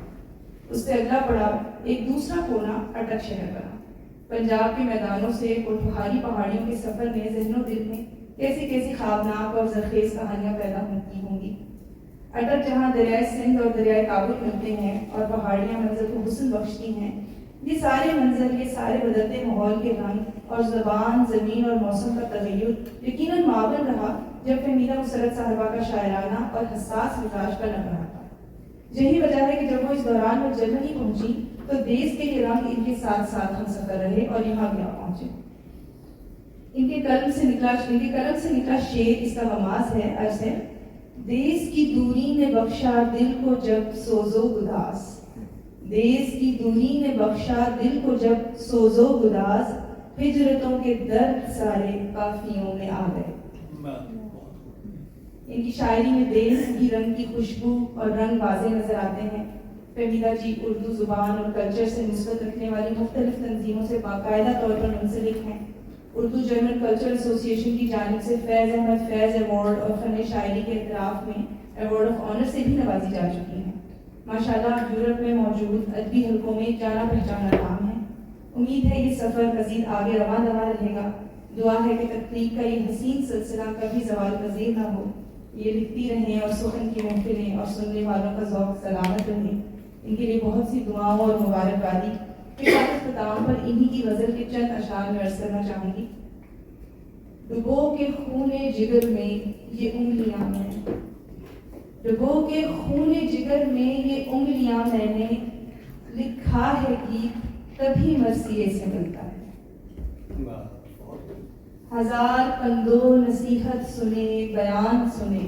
اس سے اگلا پڑاؤ ایک دوسرا کونا اٹک شہر بنا. پنجاب کے میدانوں سے پٹھوہاری پہاڑیوں کے سفر میں ذہن و دل میں کیسی کیسی خوابناک اور زرخیز کہانیاں پیدا ہوتی ہوں گی. اٹک جہاں دریائے سندھ اور دریائے کابل ملتے ہیں اور پہاڑیاں منظر کو حسن بخشتی ہیں، یہ سارے منظر، یہ سارے بدلتے ماحول کے رنگ اور زبان، زمین اور موسم کا تغیر یقیناً معاون رہا جب فہمیدہ مسرت صاحبہ کا شاعرانہ اور حساس مزاج کا نغمہ تھا. یہی وجہ ہے کہ جب وہ اس دوران میں جرمنی پہنچی تو دیس کے یہ رنگ ان کے ساتھ ساتھ ہم سفر رہے اور یہاں بھی آ پہنچے. ان کے قلم سے نکلا شعر اس کا غماز ہے. عرض ہے: دیس کی دوری نے بخشا دل کو جب سوز و گداز، دیس کی دوری نے بخشا دل کو جب سوز و گداز، ہجرتوں کے درد سارے قافیوں میں آ گئے. ان کی شاعری میں دیس کی رنگ کی خوشبو اور رنگ واضح نظر آتے ہیں. فہمیدہ جی اردو زبان اور کلچر سے نسبت رکھنے والی مختلف تنظیموں سے باقاعدہ طور پر منسلک ہیں. اردو جرمن کلچر ایسوسی ایشن کی جانب سے فیض احمد فیض ایوارڈ اور فن شاعری کے اعتراف میں ایوارڈ آف آنر سے بھی نوازی جا چکی ہیں. ماشاءاللہ یورپ میں موجود ادبی حلقوں میں جانا پہچانا نام ہے. امید ہے یہ سفر مزید آگے رواں دواں رہے گا. دعا ہے کہ تقریب کا یہ حسین سلسلہ کبھی زوال پذیر نہ ہو. یہ لکھتی رہیں اور سخن کی محفلیں اور سننے والوں کا ذوق سلامت رہے. ان کے لیے بہت سی دعاؤں اور مبارکبادی کے ساتھ اختتام پر انہی کی غزل کے چند اشعار میں عرض کرنا چاہوں گی. ڈبو کے خون جگر میں یہ انگلیاں میں، ڈبو کے خون جگر میں یہ انگلیاں میں نے لکھا ہے گیت تبھی مرثیے سے ملتا ہے. ہزار پندو نصیحت سنے بیان سنے،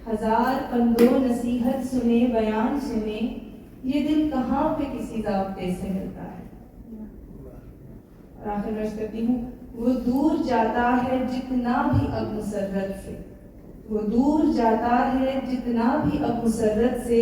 ہزار پندو نصیحت سنے بیان سنے، یہ دل کہاں پہ کسی ضابطے سے ملتا ہے. اور آخر میں عرض کرتی ہوں: وہ دور جاتا ہے جتنا بھی اب مسرت سے، وہ دور جاتا ہے جتنا بھی اب مسرت سے،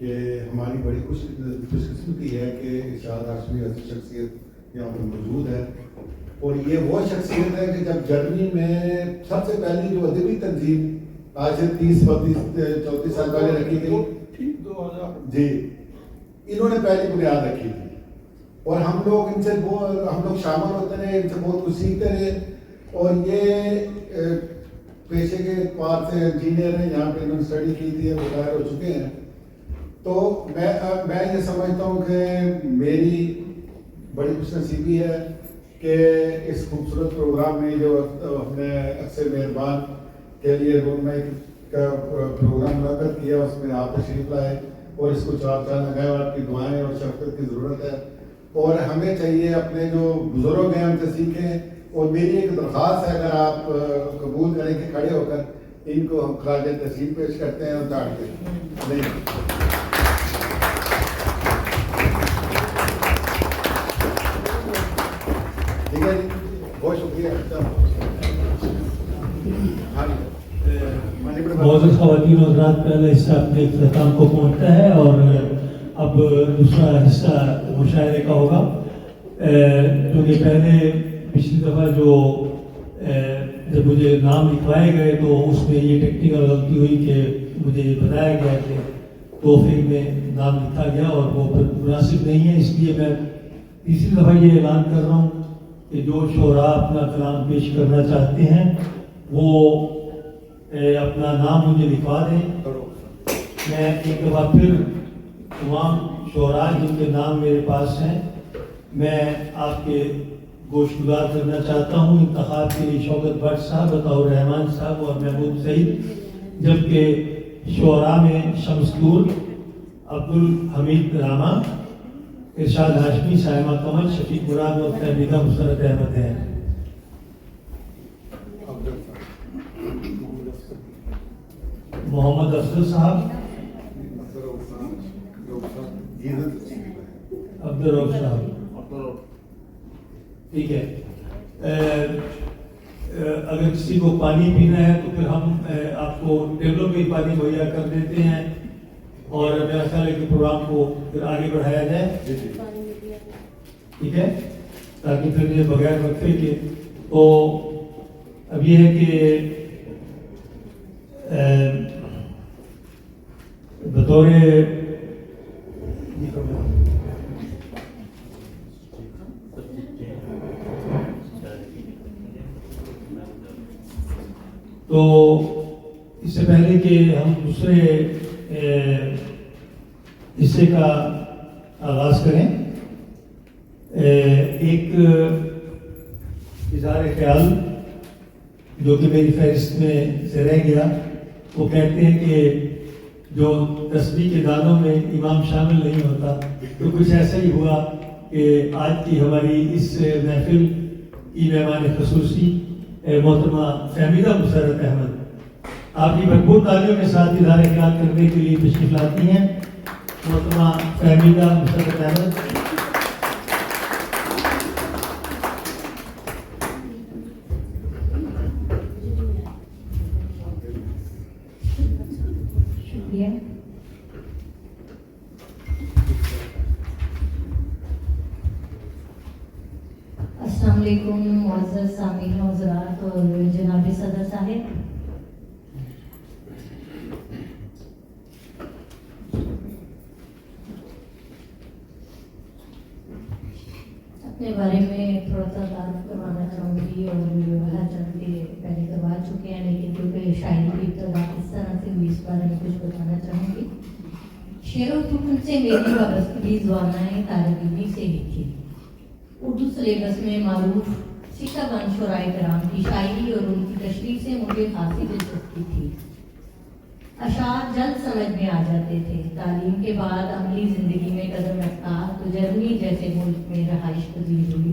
کہ ہماری بڑی خوش قسمتی ہے کہ ارشاد ہاشمی ایسی شخصیت یہاں پر موجود ہے، اور یہ وہ شخصیت ہے کہ جب جرمنی میں سب سے پہلی جو ادبی تنظیم آج سے 30-34 سال پہلے رکھی گئی، جی انہوں نے پہلی بنیاد رکھی تھی، اور ہم لوگ شامل ہوتے رہے، ان سے بہت کچھ سیکھتے رہے، اور یہ پیشے کے اعتبار سے انجینئر ہیں، یہاں پہ انہوں نے اسٹڈی کی تھی، ریٹائر ہو چکے ہیں. تو میں یہ سمجھتا ہوں کہ میری بڑی خوش نصیبی ہے کہ اس خوبصورت پروگرام میں جو اپنے اکثر مہربان کے لیے رونمائی کا پروگرام منعقد کیا، اس میں آپ تشریف لائے اور اس کو چار چاند لگائے، اور آپ کی دعائیں اور شفقت کی ضرورت ہے، اور ہمیں چاہیے اپنے جو بزرگ ہیں ان سے سیکھیں. اور میری ایک درخواست ہے، اگر آپ قبول کریں کہ کھڑے ہو کر ان کو ہم خراج تحسین پیش کرتے ہیں اور تاڑ کے نہیں. ٹھیک ہے جی، بہت شکریہ. معزز خواتین و حضرات، پہلا حصہ اپنے اختتام کو پہنچتا ہے اور اب دوسرا حصہ مشاعرے کا ہوگا. کیونکہ پہلے پچھلی دفعہ جب مجھے نام لکھوائے گئے تو اس میں یہ ٹیکنیکل غلطی ہوئی کہ مجھے یہ بتایا گیا کہ توفیق میں نام لکھا گیا اور وہ مناسب نہیں ہے. اس لیے میں تیسری دفعہ یہ اعلان کر رہا ہوں کہ جو شعراء اپنا کلام پیش کرنا چاہتے ہیں وہ اپنا نام مجھے لکھوا دیں. میں ایک دفعہ پھر تمام شعراء جن کے نام میرے پاس ہیں میں آپ کے گوشت گزار کرنا چاہتا ہوں. انتخاب کے لیے شوکت بٹ صاحب، عطاء الرحمان صاحب اور محمود سعید، جبکہ شعراء میں شمس نور، عبدالحمید راما، ارشاد ہاشمی، سائمہ کمل، شفیق مراد اور فہمیدہ مسرت احمد ہیں. محمد افضل صاحب، عبدالرؤف صاحب. ٹھیک ہے. اگر کسی کو پانی پینا ہے تو پھر ہم آپ کو ٹیبلوں پہ پانی مہیا کر دیتے ہیں، اور میرا خیال ہے کہ پروگرام کو پھر آگے بڑھایا جائے. ٹھیک ہے، تاکہ پھر یہ بغیر وقفے کے. تو اب یہ ہے کہ بطور تو اس سے پہلے کہ ہم دوسرے حصے کا آغاز کریں، ایک اظہار خیال جو کہ میری فہرست میں سے رہ گیا. وہ کہتے ہیں کہ جو تسبیح کے دانوں میں امام شامل نہیں ہوتا، تو کچھ ایسا ہی ہوا کہ آج کی ہماری اس محفل کی مہمان خصوصی محترمہ فہمیدہ مسرت احمد آپ کی بھرپور تعلیموں کے ساتھ اظہار خیال کرنے کے لیے تشریف لاتی ہیں. محترمہ فہمیدہ مسرت احمد. شکریہ. السلام علیکم معزز سامعین حضرات اور جناب صدر صاحب. اپنے بارے میں تھوڑا سا تعارف کروانا چاہوں گی، اور ہر چند کے پہلے کروا چکے ہیں، لیکن کیونکہ شاعری کی ابتدا کس طرح سے ہوئی اس بارے میں کچھ بتانا چاہوں گی. شعر و سخن سے میری وابستگی زوانۂ طالب علمی سے ہی تھی. اردو سلیبس میں معروف سکہ بند شعراء کرام کی شاعری اور ان کی تشریح سے مجھے خاصی دلچسپی تھی. اشعار جلد سمجھ میں آ جاتے تھے. تعلیم کے بعد عملی زندگی میں قدم رکھا تو جرمنی جیسے ملک میں رہائش پذیر ہوئی،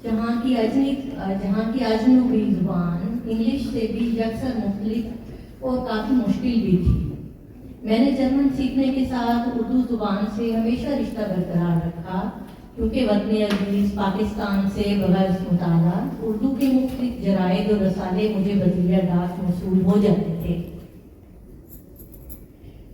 جہاں کی اجنبی زبان انگلش سے بھی یکسر مختلف اور کافی مشکل بھی تھی. میں نے جرمن سیکھنے کے ساتھ اردو زبان سے ہمیشہ رشتہ برقرار رکھا، کیونکہ وطن عزیز پاکستان سے بغیر مطالعہ اردو کے مختلف جرائد اور رسالے مجھے بذریعہ ڈاک موصول ہو جاتے تھے.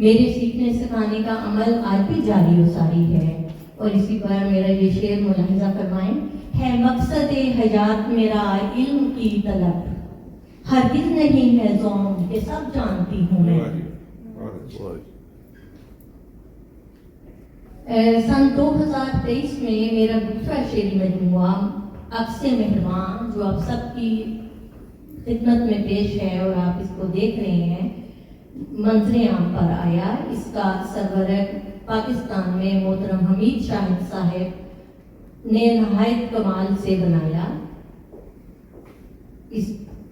میرے سیکھنے سکھانے کا عمل آج بھی جاری و ساری ہے، اور اسی پر میرا یہ شعر ملاحظہ فرمائیں، ہے مقصد حیات میرا علم کی طلب، ہرگز نہیں ہے ذوق کہ سب جانتی ہوں میں۔ سن 2023 میں میرا دوسرا شعری مجموعہ عکس مہربان، جو اب سب کی خدمت میں پیش ہے اور آپ اس کو دیکھ رہے ہیں، منظر عام پر آیا۔ اس کا سرورق پاکستان میں محترم حمید شاہد صاحب نے نہایت کمال سے بنایا۔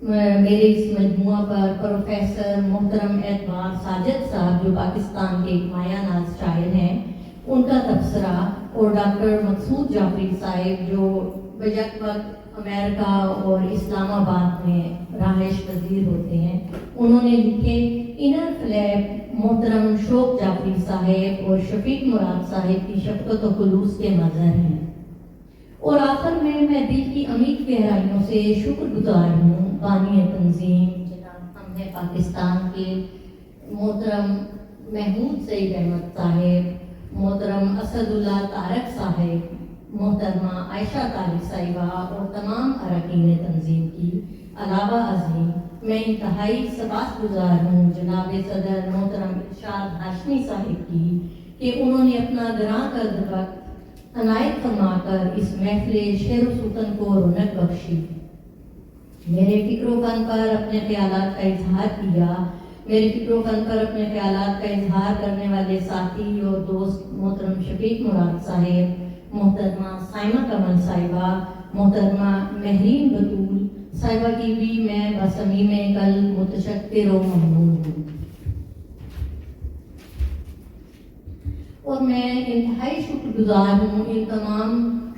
میرے اس مجموعہ پر پروفیسر محترم اعتبار ساجد صاحب، جو پاکستان کے ایک مایہ ناز شاعر ہیں، ان کا تبصرہ، اور ڈاکٹر مقصود جعفری صاحب، جو بیک وقت امریکہ اور اسلام آباد میں رہائش پذیر ہوتے ہیں، انہوں نے لکھے انر فلیپ محترم شوق جعفری صاحب اور شفیق مراد صاحب کی شفقت و خلوص کے مظہر ہیں۔ اور آخر میں دل کی عمیق گہرائیوں سے شکر گزار ہوں بانی تنظیم جناب ہم ہے پاکستان کے محترم محمود سعید احمد صاحب، محترم اسد اللہ طارق صاحب، محترمہ عائشہ طارق صاحبہ اور تمام اراکین تنظیم کی۔ علاوہ ازیں میں انتہائی سپاسگزار ہوں جناب صدر محترم ارشاد ہاشمی صاحب کی کہ انہوں نے اپنا گراں قدر وقت عنایت فرما کر اس محفل شعر و سخن کو رونق بخشی، میرے فکر و فن پر اپنے خیالات کا اظہار کیا۔ میرے فکر و فن پر اپنے خیالات کا اظہار کرنے والے ساتھی اور دوست محترم شفیق مراد صاحب، محترمہ سائمہ کمل صاحبہ، محترمہ مہرین بطول صاحبہ کی بھی میں بصمیم کل متشکر و ممنون ہوں۔ اور میں انتہائی شکر گزار ہوں ان تمام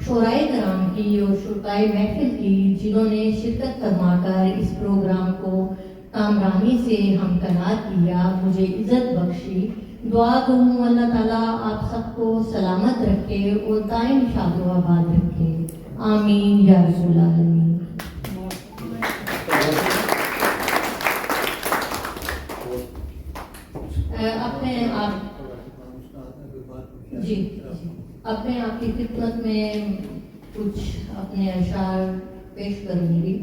شعرائے کرام کی اور شرکائے محفل کی، جنہوں نے شرکت فرما کر اس پروگرام کو کامرانی سے ہمکنار کیا، مجھے عزت بخشی۔ دعا کروں اللہ تعالیٰ آپ سب کو سلامت رکھے اور دائم شاد و آباد رکھے، آمین یا رب العالمین۔ اپنے آپ کی خدمت میں کچھ اپنے اشعار پیش کروں گی۔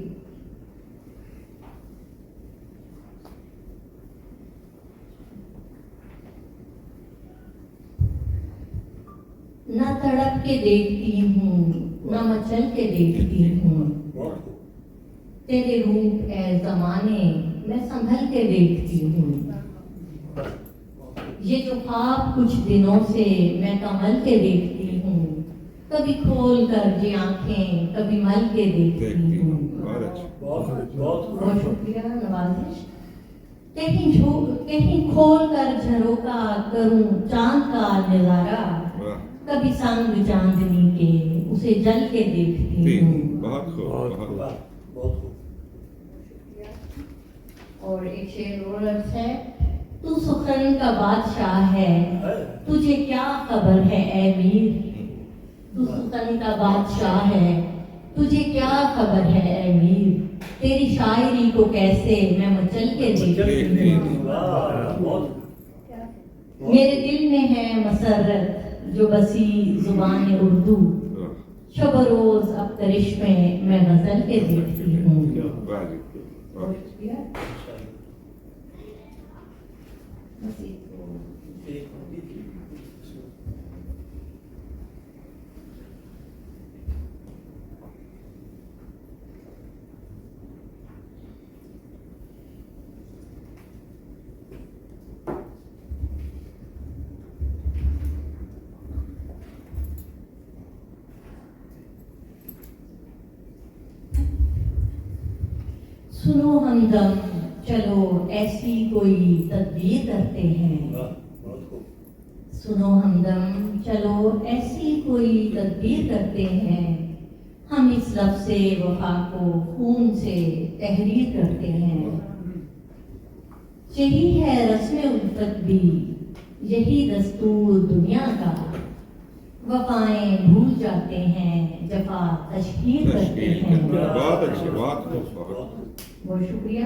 نہ تڑپ کے دیکھتی ہوں، نہ مچل کے دیکھتی ہوں، تیرے روپ اے زمانے میں سنبھل کے دیکھتی ہوں، یہ جو خواب کچھ دنوں سے میں کمل کے دیکھتی ہوں، کبھی کھول کر یہ آنکھیں کبھی مل کے دیکھتی ہوں۔ بہت شکریہ، نوازش۔ کہیں کھول کر جھروکا کروں چاند کا نظارہ، کبھی سنگ چاندنی کے اسے جل کے دیکھتی ہوں۔ اور ایک شعر اور عرض ہے، تو سخن کا بادشاہ ہے تجھے کیا خبر ہے اے میر، تو سخن کا بادشاہ ہے تجھے کیا خبر ہے اے میر، تیری شاعری کو کیسے میں مچل کے دیکھتی ہوں۔ میرے دل میں ہے مسرت جو بسی زبان اردو، شب و روز اب کرش میں غزل کے دیکھتی ہوں۔ سنو ہمدم چلو ایسی کوئی تدبیر کرتے ہیں، سنو ہمدم چلو ایسی کوئی تدبیر کرتے ہیں، ہم اس لفظ وفا کو خون سے تحریر کرتے ہیں۔ یہی ہے رسم الفت بھی، یہی دستور دنیا کا، وفائیں بھول جاتے ہیں جفا تشہیر کرتے ہیں۔ بہت شکریہ۔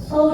100